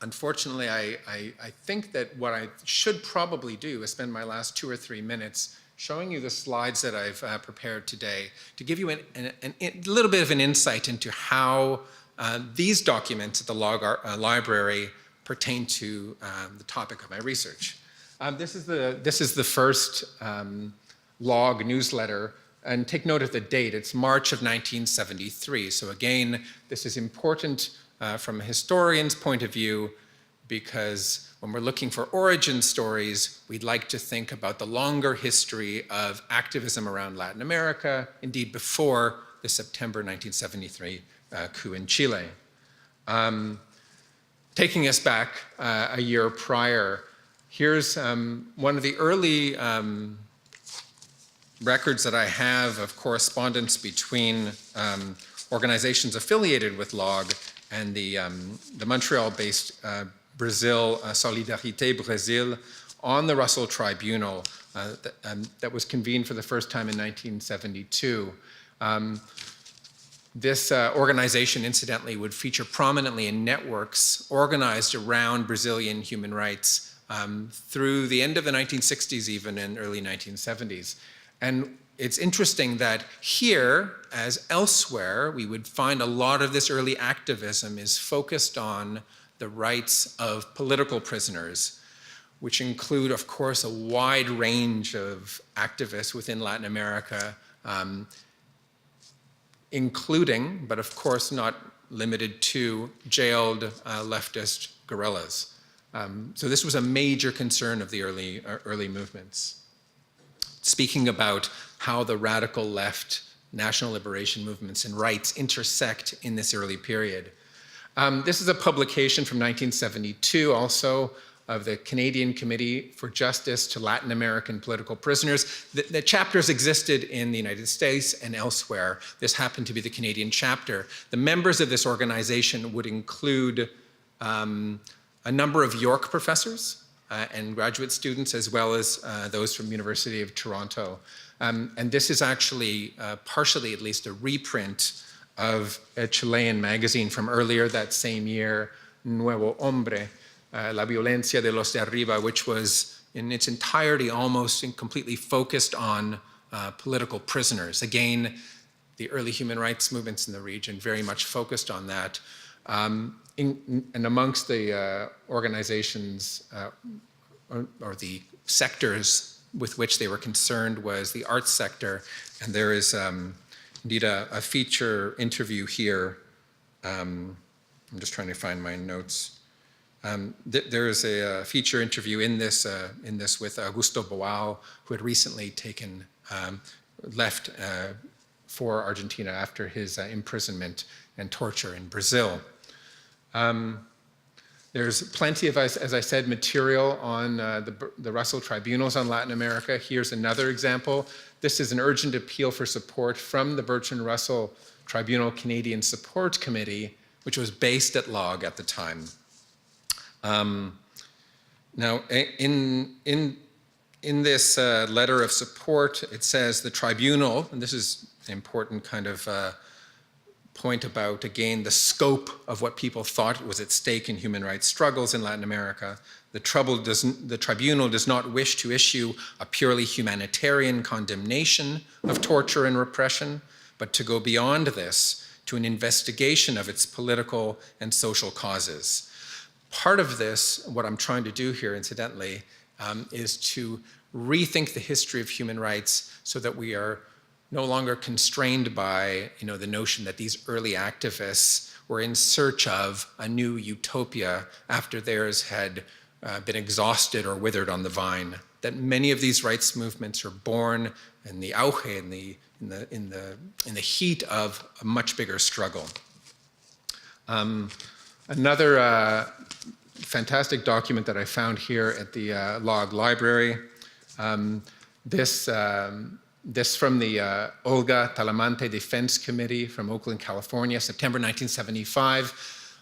unfortunately, I think that what I should probably do is spend my last 2 or 3 minutes showing you the slides that I've prepared today to give you a little bit of an insight into how these documents at the library pertain to the topic of my research. This is the first log newsletter, and take note of the date. It's March of 1973. So again, this is important from a historian's point of view, because when we're looking for origin stories, we'd like to think about the longer history of activism around Latin America, indeed before the September 1973 coup in Chile. Taking us back a year prior, here's one of the early records that I have of correspondence between organizations affiliated with LOG and the Montreal-based Brazil, Solidarité Brazil, on the Russell Tribunal that was convened for the first time in 1972. This organization, incidentally, would feature prominently in networks organized around Brazilian human rights through the end of the 1960s, even in early 1970s. And it's interesting that here, as elsewhere, we would find a lot of this early activism is focused on the rights of political prisoners, which include, of course, a wide range of activists within Latin America, including, but of course not limited to, jailed leftist guerrillas. So this was a major concern of the early movements. Speaking about how the radical left national liberation movements and rights intersect in this early period. This is a publication from 1972 also of the Canadian Committee for Justice to Latin American Political Prisoners. The chapters existed in the United States and elsewhere. This happened to be the Canadian chapter. The members of this organization would include a number of York professors and graduate students, as well as those from University of Toronto. And this is actually, partially at least, a reprint of a Chilean magazine from earlier that same year, Nuevo Hombre, La Violencia de los de Arriba, which was in its entirety almost completely focused on political prisoners. Again, the early human rights movements in the region very much focused on that. And amongst the organizations or the sectors with which they were concerned was the arts sector. And there is indeed a feature interview here. I'm just trying to find my notes. There is a feature interview in this with Augusto Boal, who had recently left for Argentina after his imprisonment and torture in Brazil. There's plenty of, as I said, material on the Russell Tribunals on Latin America. Here's another example. This is an urgent appeal for support from the Bertrand Russell Tribunal Canadian Support Committee, which was based at LOG at the time. Now, in this letter of support, it says the tribunal, and this is an important kind of point about, again, the scope of what people thought was at stake in human rights struggles in Latin America. The tribunal does not wish to issue a purely humanitarian condemnation of torture and repression, but to go beyond this to an investigation of its political and social causes. Part of this, what I'm trying to do here, incidentally, is to rethink the history of human rights so that we are no longer constrained by the notion that these early activists were in search of a new utopia after theirs had been exhausted or withered on the vine. That many of these rights movements are born in the auge, in the heat of a much bigger struggle. Another fantastic document that I found here at the Log Library. This from the Olga Talamante Defense Committee from Oakland, California, September 1975.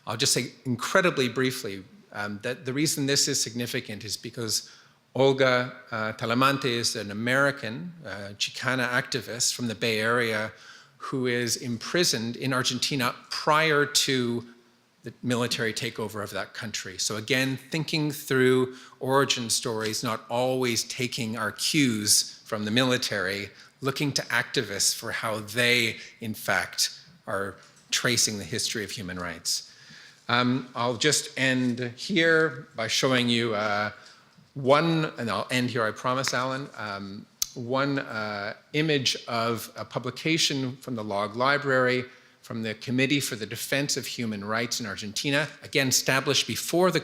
I'll just say incredibly briefly that the reason this is significant is because Olga Talamante is an American Chicana activist from the Bay Area who is imprisoned in Argentina prior to the military takeover of that country. So again, thinking through origin stories, not always taking our cues from the military, looking to activists for how they, in fact, are tracing the history of human rights. I'll just end here by showing you one, and I'll end here, I promise, Alan, one image of a publication from the Log Library from the Committee for the Defense of Human Rights in Argentina, again established before the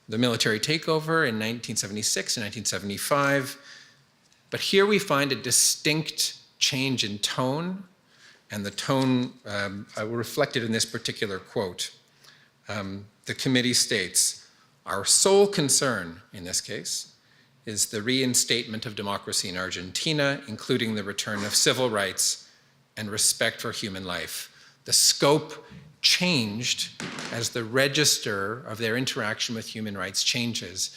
military takeover in 1976 and 1975. But here we find a distinct change in tone, and the tone reflected in this particular quote. The committee states, "Our sole concern, in this case, is the reinstatement of democracy in Argentina, including the return of civil rights and respect for human life." The scope changed as the register of their interaction with human rights changes.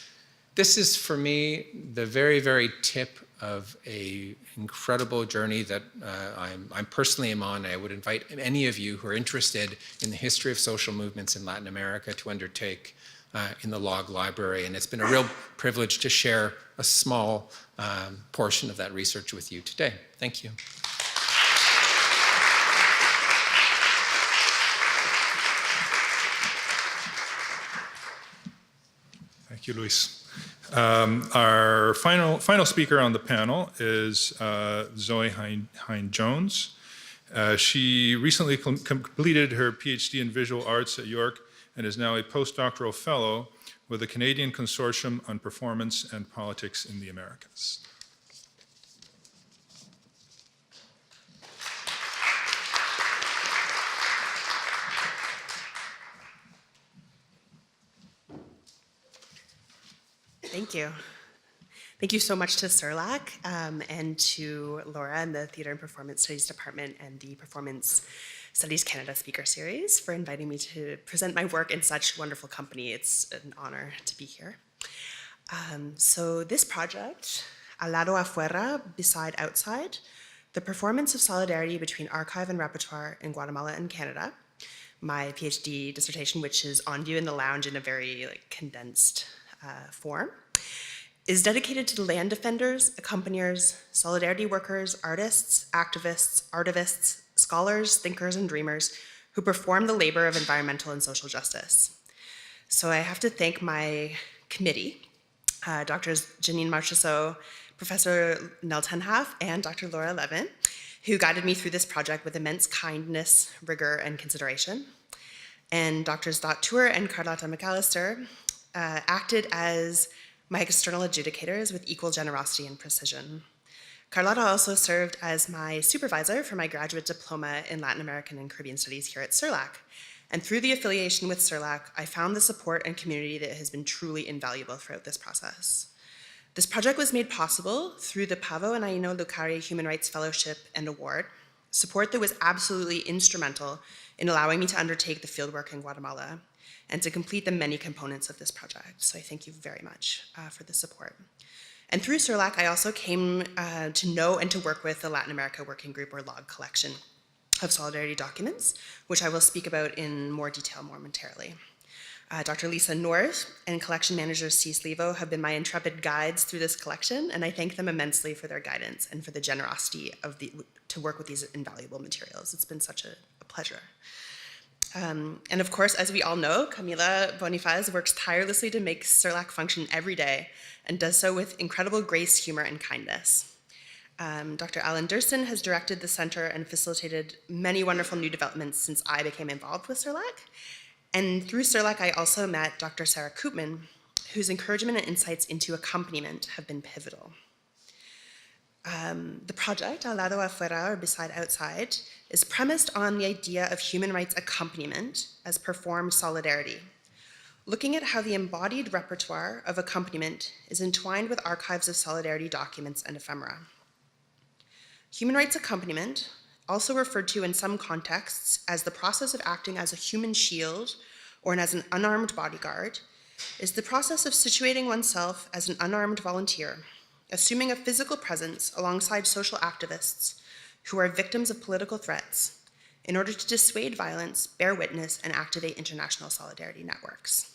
This is, for me, the very, very tip of an incredible journey that I personally am on. I would invite any of you who are interested in the history of social movements in Latin America to undertake in the Log Library. And it's been a real privilege to share a small portion of that research with you today. Thank you. Thank you, Luis. Our final speaker on the panel is Zoe Hine-Jones. She recently completed her PhD in visual arts at York and is now a postdoctoral fellow with the Canadian Consortium on Performance and Politics in the Americas. Thank you. Thank you so much to Cerlac and to Laura and the Theatre and Performance Studies Department and the Performance Studies Canada Speaker Series for inviting me to present my work in such wonderful company. It's an honor to be here. So this project, Al lado afuera, beside outside, the performance of solidarity between archive and repertoire in Guatemala and Canada, my PhD dissertation, which is on view in the lounge in a very condensed form, is dedicated to the land defenders, accompaniers, solidarity workers, artists, activists, artivists, scholars, thinkers, and dreamers who perform the labor of environmental and social justice. So I have to thank my committee, Drs. Janine Marchessault, Professor Nell Tenhaf, and Dr. Laura Levin, who guided me through this project with immense kindness, rigor, and consideration. And Drs. Dot Tour and Carlotta McAllister acted as my external adjudicators with equal generosity and precision. Carlotta also served as my supervisor for my graduate diploma in Latin American and Caribbean Studies here at Cerlac. And through the affiliation with Cerlac, I found the support and community that has been truly invaluable throughout this process. This project was made possible through the Pavo and Aino Lucari Human Rights Fellowship and Award, support that was absolutely instrumental in allowing me to undertake the fieldwork in Guatemala and to complete the many components of this project. So I thank you very much for the support. And through Cerlac, I also came to know and to work with the Latin America Working Group, or LOG, collection of solidarity documents, which I will speak about in more detail momentarily. Dr. Lisa North and collection manager Cease Levo have been my intrepid guides through this collection, and I thank them immensely for their guidance and for the generosity to work with these invaluable materials. It's been such a pleasure. And of course, as we all know, Camila Bonifaz works tirelessly to make Cerlac function every day and does so with incredible grace, humor, and kindness. Dr. Alan Durson has directed the center and facilitated many wonderful new developments since I became involved with Cerlac. And through Cerlac, I also met Dr. Sarah Koopman, whose encouragement and insights into accompaniment have been pivotal. The project, Al lado afuera, or Beside Outside, is premised on the idea of human rights accompaniment as performed solidarity, looking at how the embodied repertoire of accompaniment is entwined with archives of solidarity documents and ephemera. Human rights accompaniment, also referred to in some contexts as the process of acting as a human shield or as an unarmed bodyguard, is the process of situating oneself as an unarmed volunteer, assuming a physical presence alongside social activists who are victims of political threats in order to dissuade violence, bear witness, and activate international solidarity networks.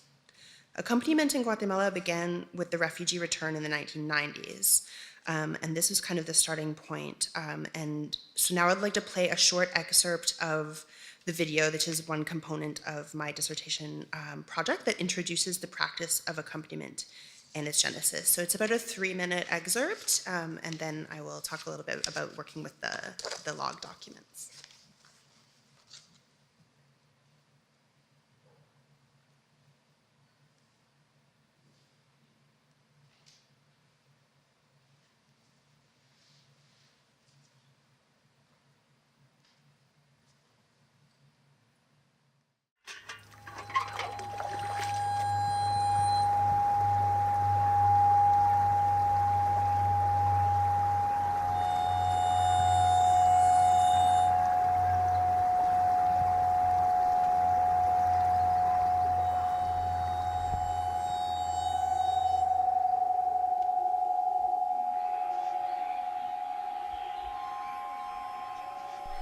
Accompaniment in Guatemala began with the refugee return in the 1990s, and this was kind of the starting point. And so now I'd like to play a short excerpt of the video, which is one component of my dissertation project that introduces the practice of accompaniment and its genesis. So it's about a 3-minute excerpt, and then I will talk a little bit about working with the log documents.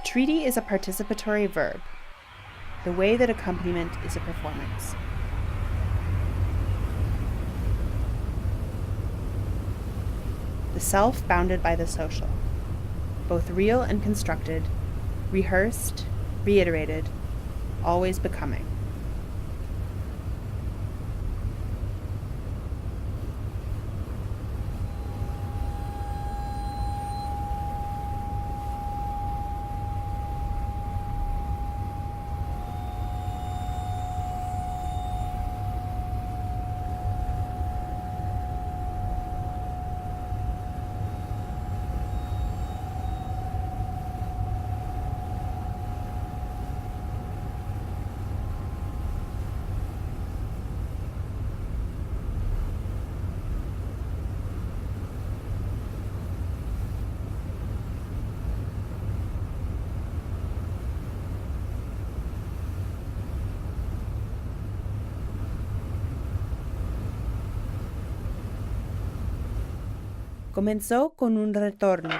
Treaty is a participatory verb, the way that accompaniment is a performance. The self bounded by the social, both real and constructed, rehearsed, reiterated, always becoming. Comenzó con un retorno.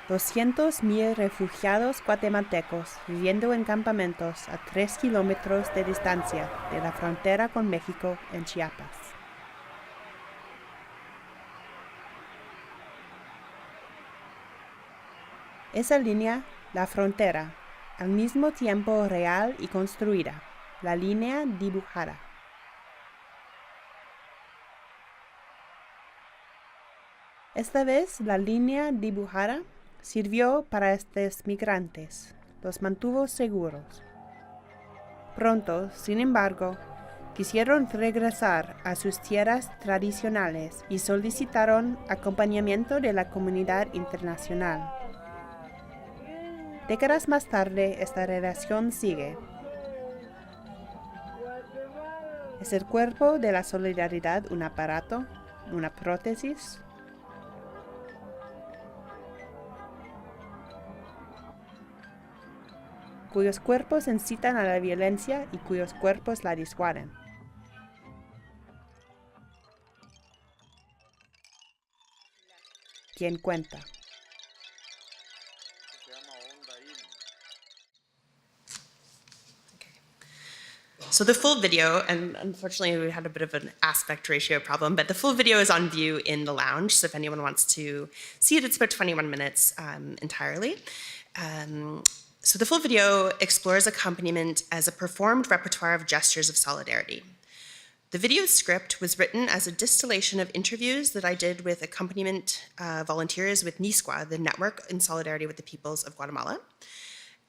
$200,000 refugiados guatemaltecos viviendo en campamentos a 3 kilómetros de distancia de la frontera con México en Chiapas. Esa línea, la frontera, al mismo tiempo real y construida, la línea dibujada. Esta vez la línea dibujada sirvió para estos migrantes, los mantuvo seguros. Pronto, sin embargo, quisieron regresar a sus tierras tradicionales y solicitaron acompañamiento de la comunidad internacional. Décadas más tarde, esta relación sigue. ¿Es el cuerpo de la solidaridad un aparato, una prótesis? Cuyos cuerpos incitan a la violencia y cuyos cuerpos la disuaden. ¿Quién cuenta? So the full video, and unfortunately we had a bit of an aspect ratio problem, but the full video is on view in the lounge. So if anyone wants to see it, it's about 21 minutes entirely. So the full video explores accompaniment as a performed repertoire of gestures of solidarity. The video script was written as a distillation of interviews that I did with accompaniment volunteers with NISQUA, the Network in Solidarity with the Peoples of Guatemala,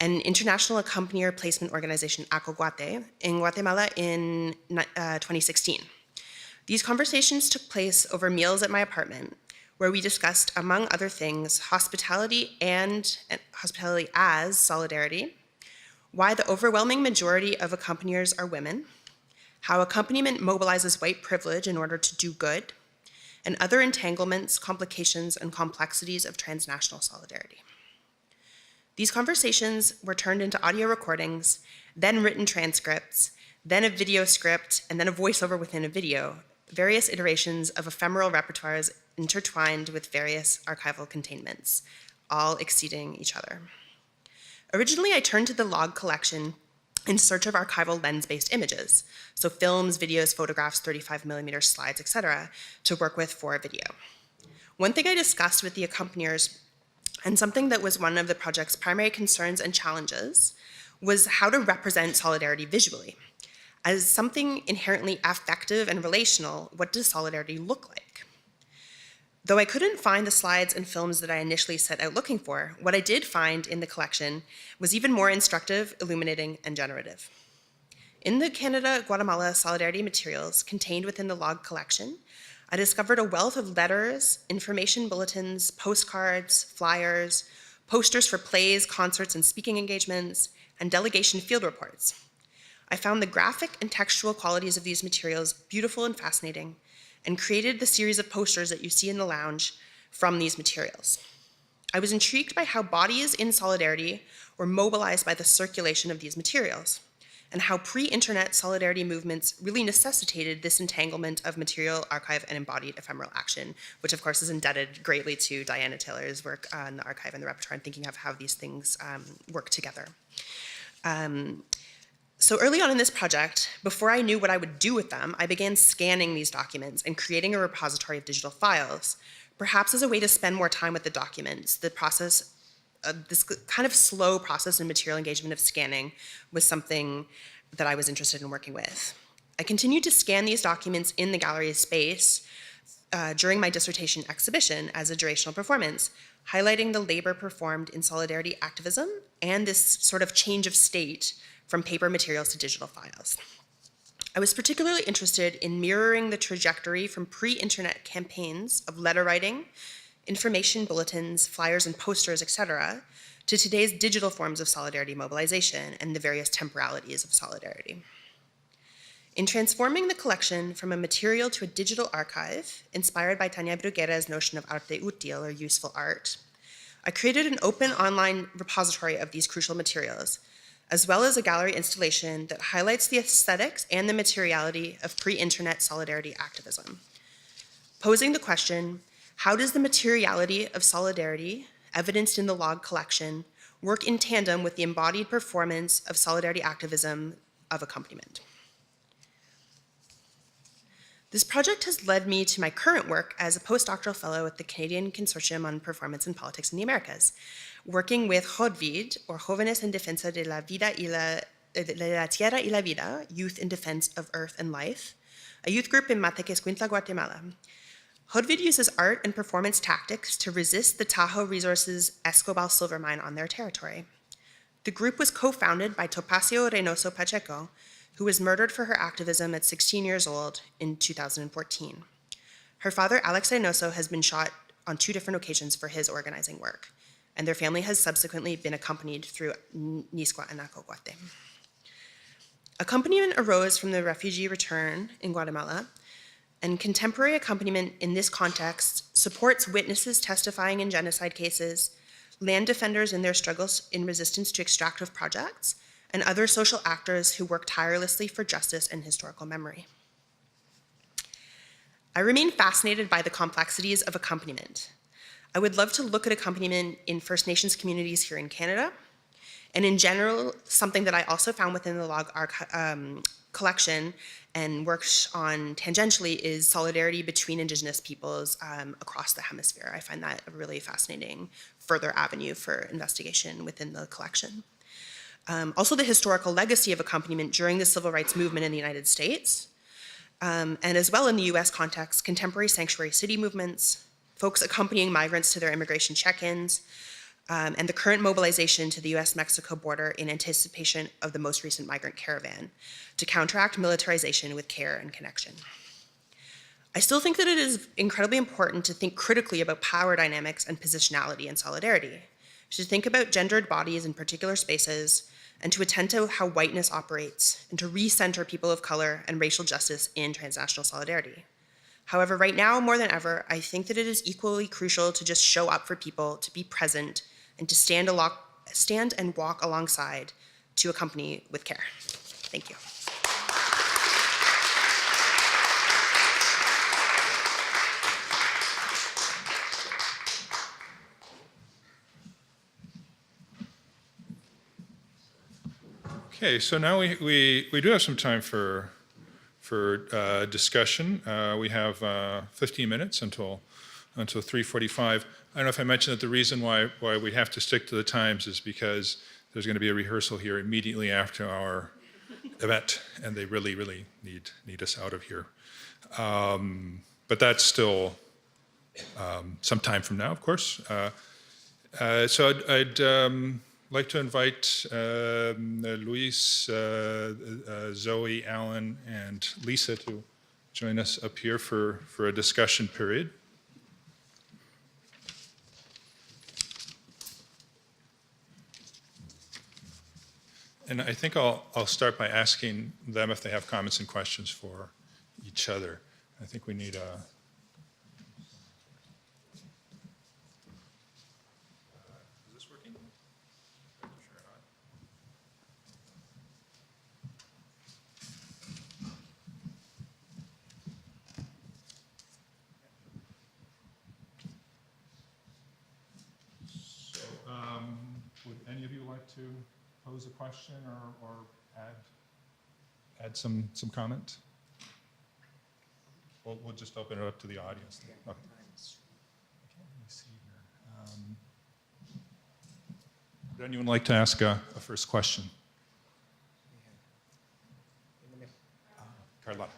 an international accompanier placement organization, ACOGUATE, in Guatemala in 2016. These conversations took place over meals at my apartment, where we discussed, among other things, hospitality and hospitality as solidarity, why the overwhelming majority of accompaniers are women, how accompaniment mobilizes white privilege in order to do good, and other entanglements, complications, and complexities of transnational solidarity. These conversations were turned into audio recordings, then written transcripts, then a video script, and then a voiceover within a video, various iterations of ephemeral repertoires intertwined with various archival containments, all exceeding each other. Originally, I turned to the log collection in search of archival lens-based images, so films, videos, photographs, 35mm slides, etc., to work with for a video. One thing I discussed with the accompaniers, and something that was one of the project's primary concerns and challenges, was how to represent solidarity visually. As something inherently affective and relational, what does solidarity look like? Though I couldn't find the slides and films that I initially set out looking for, what I did find in the collection was even more instructive, illuminating, and generative. In the Canada-Guatemala solidarity materials contained within the log collection, I discovered a wealth of letters, information bulletins, postcards, flyers, posters for plays, concerts, and speaking engagements, and delegation field reports. I found the graphic and textual qualities of these materials beautiful and fascinating, and created the series of posters that you see in the lounge from these materials. I was intrigued by how bodies in solidarity were mobilized by the circulation of these materials, and how pre-internet solidarity movements really necessitated this entanglement of material, archive, and embodied ephemeral action, which of course is indebted greatly to Diana Taylor's work on the archive and the repertoire and thinking of how these things work together. So early on in this project, before I knew what I would do with them, I began scanning these documents and creating a repository of digital files, perhaps as a way to spend more time with the documents. The process, this kind of slow process and material engagement of scanning was something that I was interested in working with. I continued to scan these documents in the gallery's space during my dissertation exhibition as a durational performance, highlighting the labor performed in solidarity activism and this sort of change of state from paper materials to digital files. I was particularly interested in mirroring the trajectory from pre-internet campaigns of letter writing, information bulletins, flyers and posters, etc., to today's digital forms of solidarity mobilization and the various temporalities of solidarity. In transforming the collection from a material to a digital archive, inspired by Tania Bruguera's notion of arte útil, or useful art, I created an open online repository of these crucial materials, as well as a gallery installation that highlights the aesthetics and the materiality of pre-internet solidarity activism. Posing the question, how does the materiality of solidarity, evidenced in the log collection, work in tandem with the embodied performance of solidarity activism of accompaniment? This project has led me to my current work as a postdoctoral fellow at the Canadian Consortium on Performance and Politics in the Americas, working with JODVID, or Jóvenes en Defensa de la Tierra y la Vida, Youth in Defense of Earth and Life, a youth group in Matequescuintla, Guatemala. JODVID uses art and performance tactics to resist the Tahoe Resources Escobal silver mine on their territory. The group was co-founded by Topacio Reynoso Pacheco, who was murdered for her activism at 16 years old in 2014. Her father, Alex Reynoso, has been shot on 2 different occasions for his organizing work, and their family has subsequently been accompanied through NISQUA and ACOGUATE. Accompaniment arose from the refugee return in Guatemala, and contemporary accompaniment in this context supports witnesses testifying in genocide cases, land defenders in their struggles in resistance to extractive projects, and other social actors who work tirelessly for justice and historical memory. I remain fascinated by the complexities of accompaniment. I would love to look at accompaniment in First Nations communities here in Canada, and in general, something that I also found within the log collection and worked on tangentially is solidarity between Indigenous peoples across the hemisphere. I find that a really fascinating further avenue for investigation within the collection. Also the historical legacy of accompaniment during the civil rights movement in the United States, and as well in the US context, contemporary sanctuary city movements, folks accompanying migrants to their immigration check-ins, and the current mobilization to the US-Mexico border in anticipation of the most recent migrant caravan to counteract militarization with care and connection. I still think that it is incredibly important to think critically about power dynamics and positionality and solidarity, to think about gendered bodies in particular spaces, and to attend to how whiteness operates, and to recenter people of color and racial justice in transnational solidarity. However, right now, more than ever, I think that it is equally crucial to just show up for people, to be present, and to stand and walk alongside to accompany with care. Thank you. Okay, so now we do have some time for discussion. We have 15 minutes until 3:45. I don't know if I mentioned that the reason why we have to stick to the times is because there's going to be a rehearsal here immediately after our event, and they really need us out of here. But that's still some time from now, of course. So I'd like to invite Luis, Zoe, Alan, and Lisa to join us up here for a discussion period. And I think I'll start by asking them if they have comments and questions for each other. I think we need a... Is this working? Sure not. So, would any of you like to pose a question or add some comment? We'll just open it up to the audience. Okay. Okay, let me see here. Would anyone like to ask a first question? Carlotta.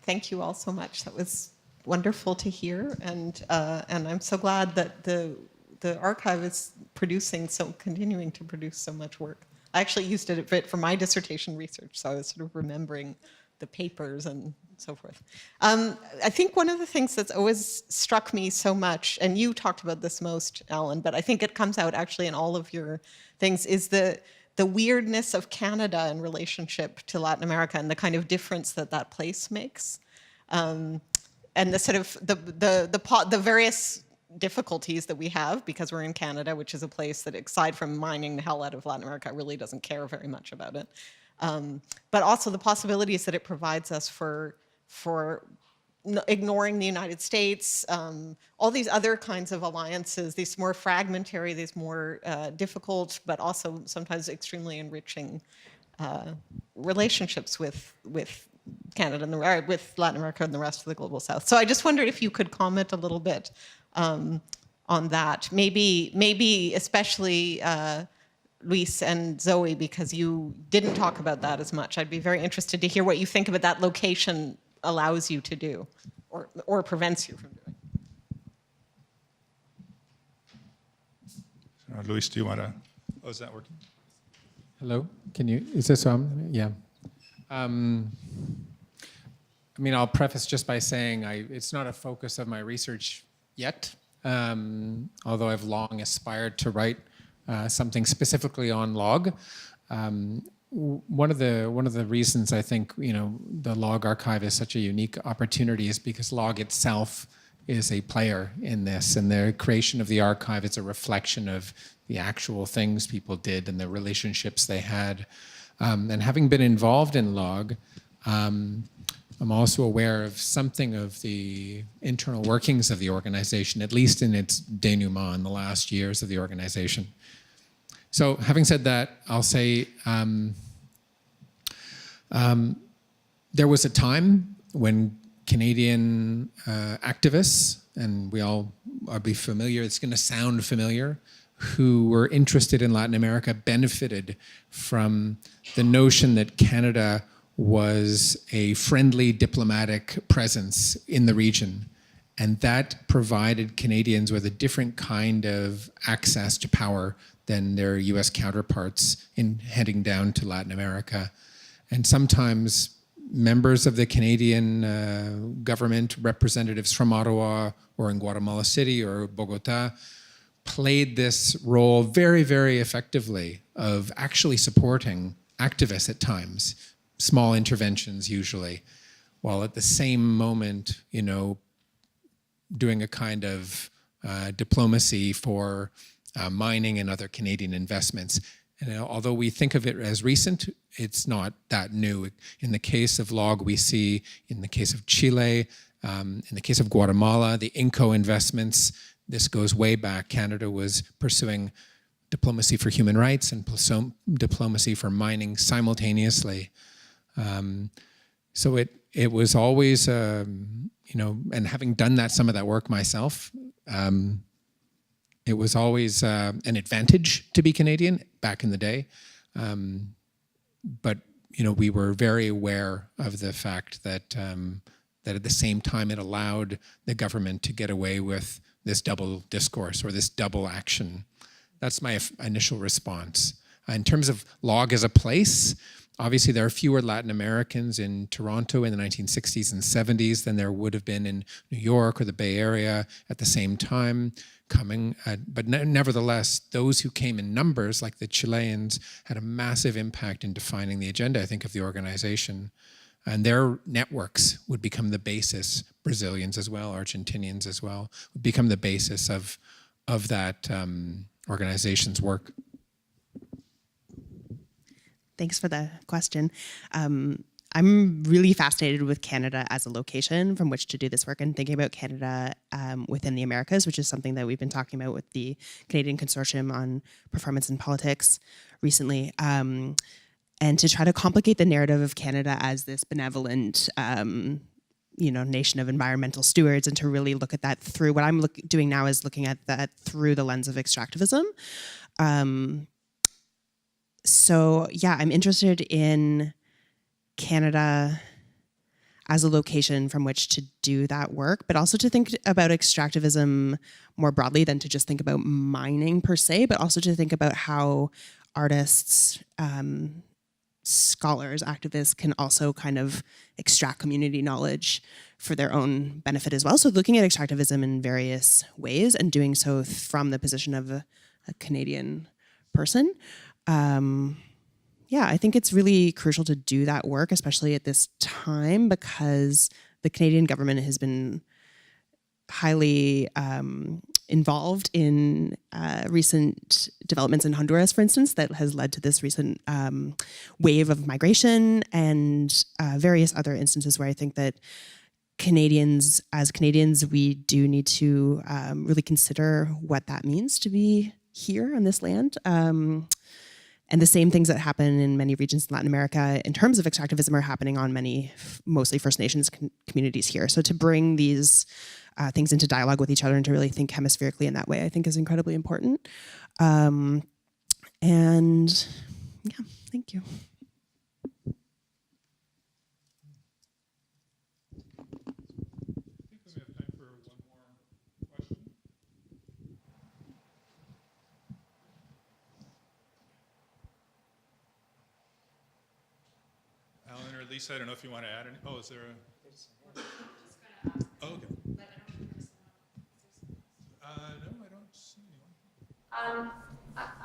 Thank you all so much. That was wonderful to hear, and I'm so glad that the archive is continuing to produce so much work. I actually used it a bit for my dissertation research, so I was sort of remembering the papers and so forth. I think one of the things that's always struck me so much, and you talked about this most, Alan, but I think it comes out actually in all of your things, is the weirdness of Canada in relationship to Latin America and the kind of difference that place makes. And the sort of the various difficulties that we have because we're in Canada, which is a place that, aside from mining the hell out of Latin America, really doesn't care very much about it. But also the possibilities that it provides us for ignoring the United States, all these other kinds of alliances, these more fragmentary, these more difficult, but also sometimes extremely enriching relationships with Canada and with Latin America and the rest of the global South. So I just wondered if you could comment a little bit on that. Maybe especially Luis and Zoe, because you didn't talk about that as much. I'd be very interested to hear what you think about that location allows you to do or prevents you from doing. Luis, do you want to... Oh, is that working? Hello, is this on? Yeah. I mean, I'll preface just by saying it's not a focus of my research yet, although I've long aspired to write something specifically on log. One of the reasons I think the log archive is such a unique opportunity is because log itself is a player in this, and the creation of the archive is a reflection of the actual things people did and the relationships they had. And having been involved in log, I'm also aware of something of the internal workings of the organization, at least in its denouement in the last years of the organization. So having said that, I'll say there was a time when Canadian activists, and we all I'll be familiar, it's going to sound familiar, who were interested in Latin America benefited from the notion that Canada was a friendly diplomatic presence in the region. And that provided Canadians with a different kind of access to power than their US counterparts in heading down to Latin America. And sometimes members of the Canadian government, representatives from Ottawa or in Guatemala City or Bogota, played this role very, very effectively of actually supporting activists at times, small interventions usually, while at the same moment, you know, doing a kind of diplomacy for mining and other Canadian investments. And although we think of it as recent, it's not that new. In the case of LOG, we see, in the case of Chile, in the case of Guatemala, the Inco investments, this goes way back. Canada was pursuing diplomacy for human rights and diplomacy for mining simultaneously. So it was always, you know, and having done some of that work myself, it was always an advantage to be Canadian back in the day. But, you know, we were very aware of the fact that that at the same time it allowed the government to get away with this double discourse or this double action. That's my initial response. In terms of LOG as a place, obviously there are fewer Latin Americans in Toronto in the 1960s and 70s than there would have been in New York or the Bay Area at the same time coming. But nevertheless, those who came in numbers, like the Chileans, had a massive impact in defining the agenda, I think, of the organization. And their networks would become the basis, Brazilians as well, Argentinians as well, would become the basis of that organization's work. Thanks for the question. I'm really fascinated with Canada as a location from which to do this work and thinking about Canada within the Americas, which is something that we've been talking about with the Canadian Consortium on Performance in Politics recently. And to try to complicate the narrative of Canada as this benevolent, you know, nation of environmental stewards, and to really look at that through, what I'm doing now is looking at that through the lens of extractivism. So yeah, I'm interested in Canada as a location from which to do that work, but also to think about extractivism more broadly than to just think about mining per se, but also to think about how artists, scholars, activists can also kind of extract community knowledge for their own benefit as well. So looking at extractivism in various ways and doing so from the position of a Canadian person. Yeah, I think it's really crucial to do that work, especially at this time, because the Canadian government has been highly involved in recent developments in Honduras, for instance, that has led to this recent wave of migration and various other instances where I think that Canadians, we do need to really consider what that means to be here on this land. And the same things that happen in many regions in Latin America in terms of extractivism are happening on many, mostly First Nations communities here. So to bring these things into dialogue with each other and to really think hemispherically in that way, I think is incredibly important. And yeah, thank you. Alan or Lisa, I don't know if you want to add any. Oh, is there a? Oh, okay. No, I don't see anyone.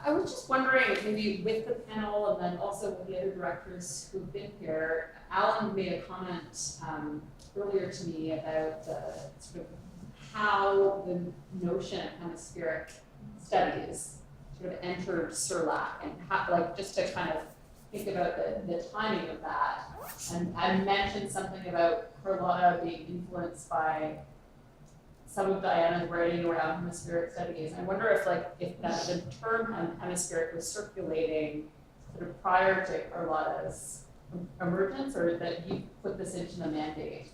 I was just wondering, maybe with the panel and then also with the other directors who've been here, Alan made a comment earlier to me about the sort of how the notion of hemispheric studies sort of entered Cerlac and how, like, just to kind of think about the timing of that. And I mentioned something about Carlotta being influenced by some of Diana's writing around hemispheric studies. I wonder if the term hemispheric was circulating sort of prior to Carlotta's emergence, or that you put this into the mandate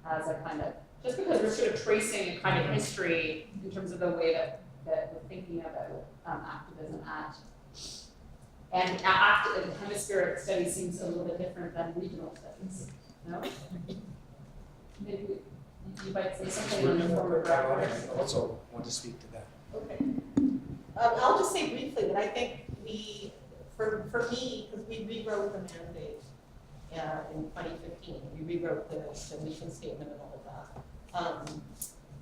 as a kind of just because we're sort of tracing a kind of history in terms of the way that we're thinking about activism and hemispheric studies seems a little bit different than regional studies. No? Maybe you might say something on the former director. I also want to speak to that. Okay. I'll just say briefly that I think for me, because we rewrote the mandate in 2015, we rewrote the mission statement and all of that.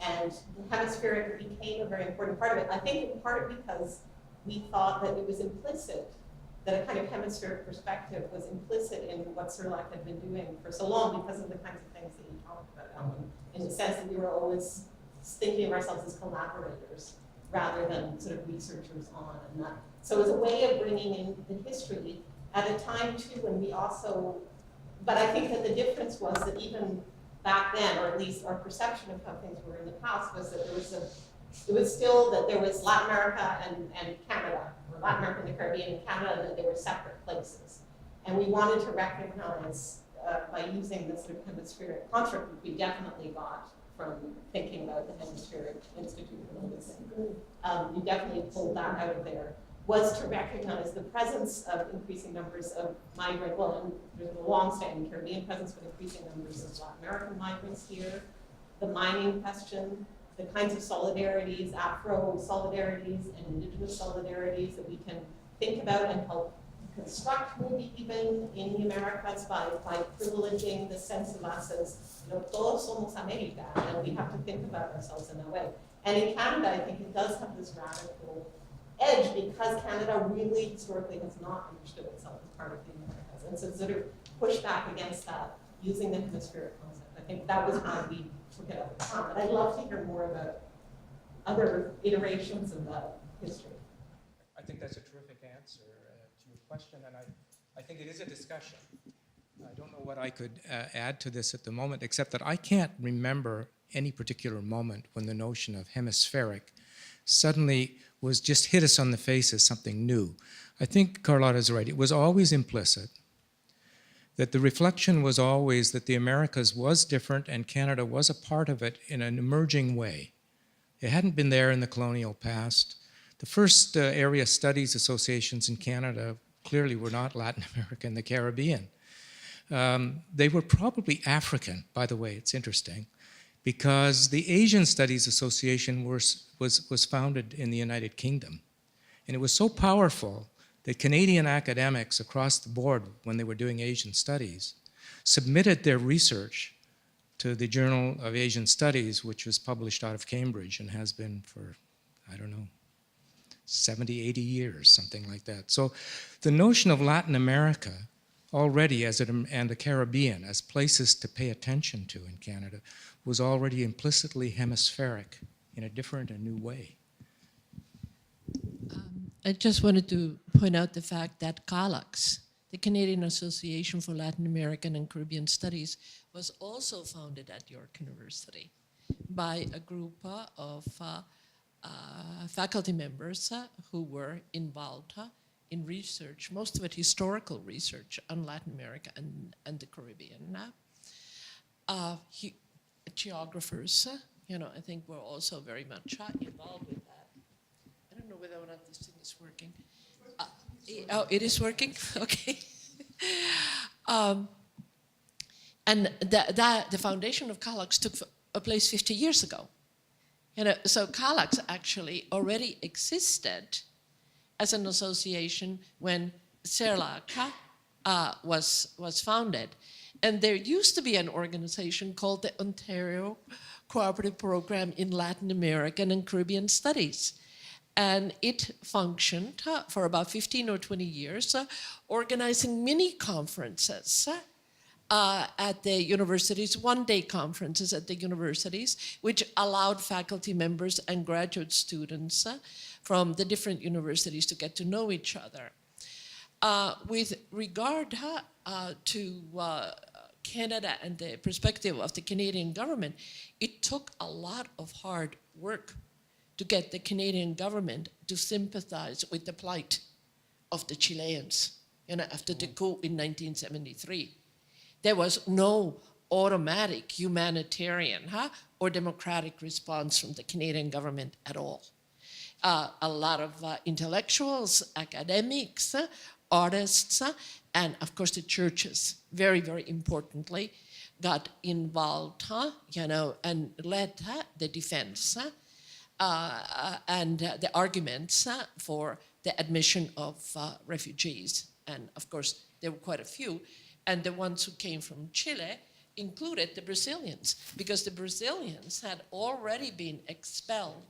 And the hemispheric became a very important part of it. I think in part because we thought that it was implicit, that a kind of hemispheric perspective was implicit in what Cerlac had been doing for so long because of the kinds of things that you talked about, Alan, in the sense that we were always thinking of ourselves as collaborators rather than sort of researchers on and that. So as a way of bringing in the history at a time too when we also, but I think that the difference was that even back then, or at least our perception of how things were in the past, was that it was still that there was Latin America and Canada, or Latin America and the Caribbean and Canada, and that they were separate places. And we wanted to recognize by using this sort of hemispheric construct, which we definitely got from thinking about the Hemispheric Institute for Linguistics. We definitely pulled that out of there, was to recognize the presence of increasing numbers of migrant, well, and there's a long-standing Caribbean presence, but increasing numbers of Latin American migrants here, the mining question, the kinds of solidarities, Afro solidarities and indigenous solidarities that we can think about and help construct maybe even in the Americas by privileging the sense of us as, todos somos America, and we have to think about ourselves in that way. And in Canada, I think it does have this radical edge because Canada really historically has not understood itself as part of the Americas. And so sort of push back against that using the hemispheric concept. I think that was why we took it at the time. But I'd love to hear more about other iterations of that history. I think that's a terrific answer to your question, and I think it is a discussion. I don't know what I could add to this at the moment, except that I can't remember any particular moment when the notion of hemispheric suddenly was just hit us on the face as something new. I think Carlotta's right. It was always implicit that the reflection was always that the Americas was different and Canada was a part of it in an emerging way. It hadn't been there in the colonial past. The first area studies associations in Canada clearly were not Latin America and the Caribbean. They were probably African, by the way, it's interesting, because the Asian Studies Association was founded in the United Kingdom. And it was so powerful that Canadian academics across the board, when they were doing Asian studies, submitted their research to the Journal of Asian Studies, which was published out of Cambridge and has been for, 70, 80 years, something like that. So the notion of Latin America already and the Caribbean as places to pay attention to in Canada was already implicitly hemispheric in a different and new way. I just wanted to point out the fact that CALAX, the Canadian Association for Latin American and Caribbean Studies, was also founded at York University by a group of faculty members who were involved in research, most of it historical research on Latin America and the Caribbean. Geographers, I think were also very much involved with that. I don't know whether or not this thing is working. Oh, it is working? Okay. And the foundation of CALAX took place 50 years ago. So CALAX actually already existed as an association when Cerlac was founded. And there used to be an organization called the Ontario Cooperative Program in Latin American and Caribbean Studies. And it functioned for about 15 or 20 years, organizing mini conferences at the universities, one-day conferences at the universities, which allowed faculty members and graduate students from the different universities to get to know each other. With regard to Canada and the perspective of the Canadian government, it took a lot of hard work to get the Canadian government to sympathize with the plight of the Chileans, after the coup in 1973. There was no automatic humanitarian or democratic response from the Canadian government at all. A lot of intellectuals, academics, artists, and of course the churches, very, very importantly, got involved, and led the defense and the arguments for the admission of refugees. And of course, there were quite a few. And the ones who came from Chile included the Brazilians, because the Brazilians had already been expelled,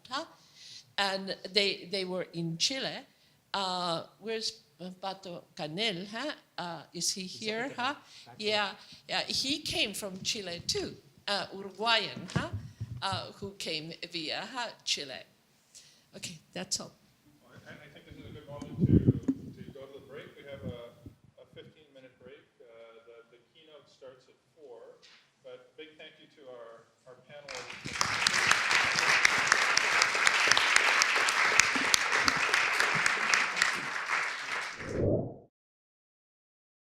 and they were in Chile. Where's Pato Canel? Is he here? Yeah, he came from Chile too, Uruguayan, who came via Chile. Okay, that's all. I think this is a good moment to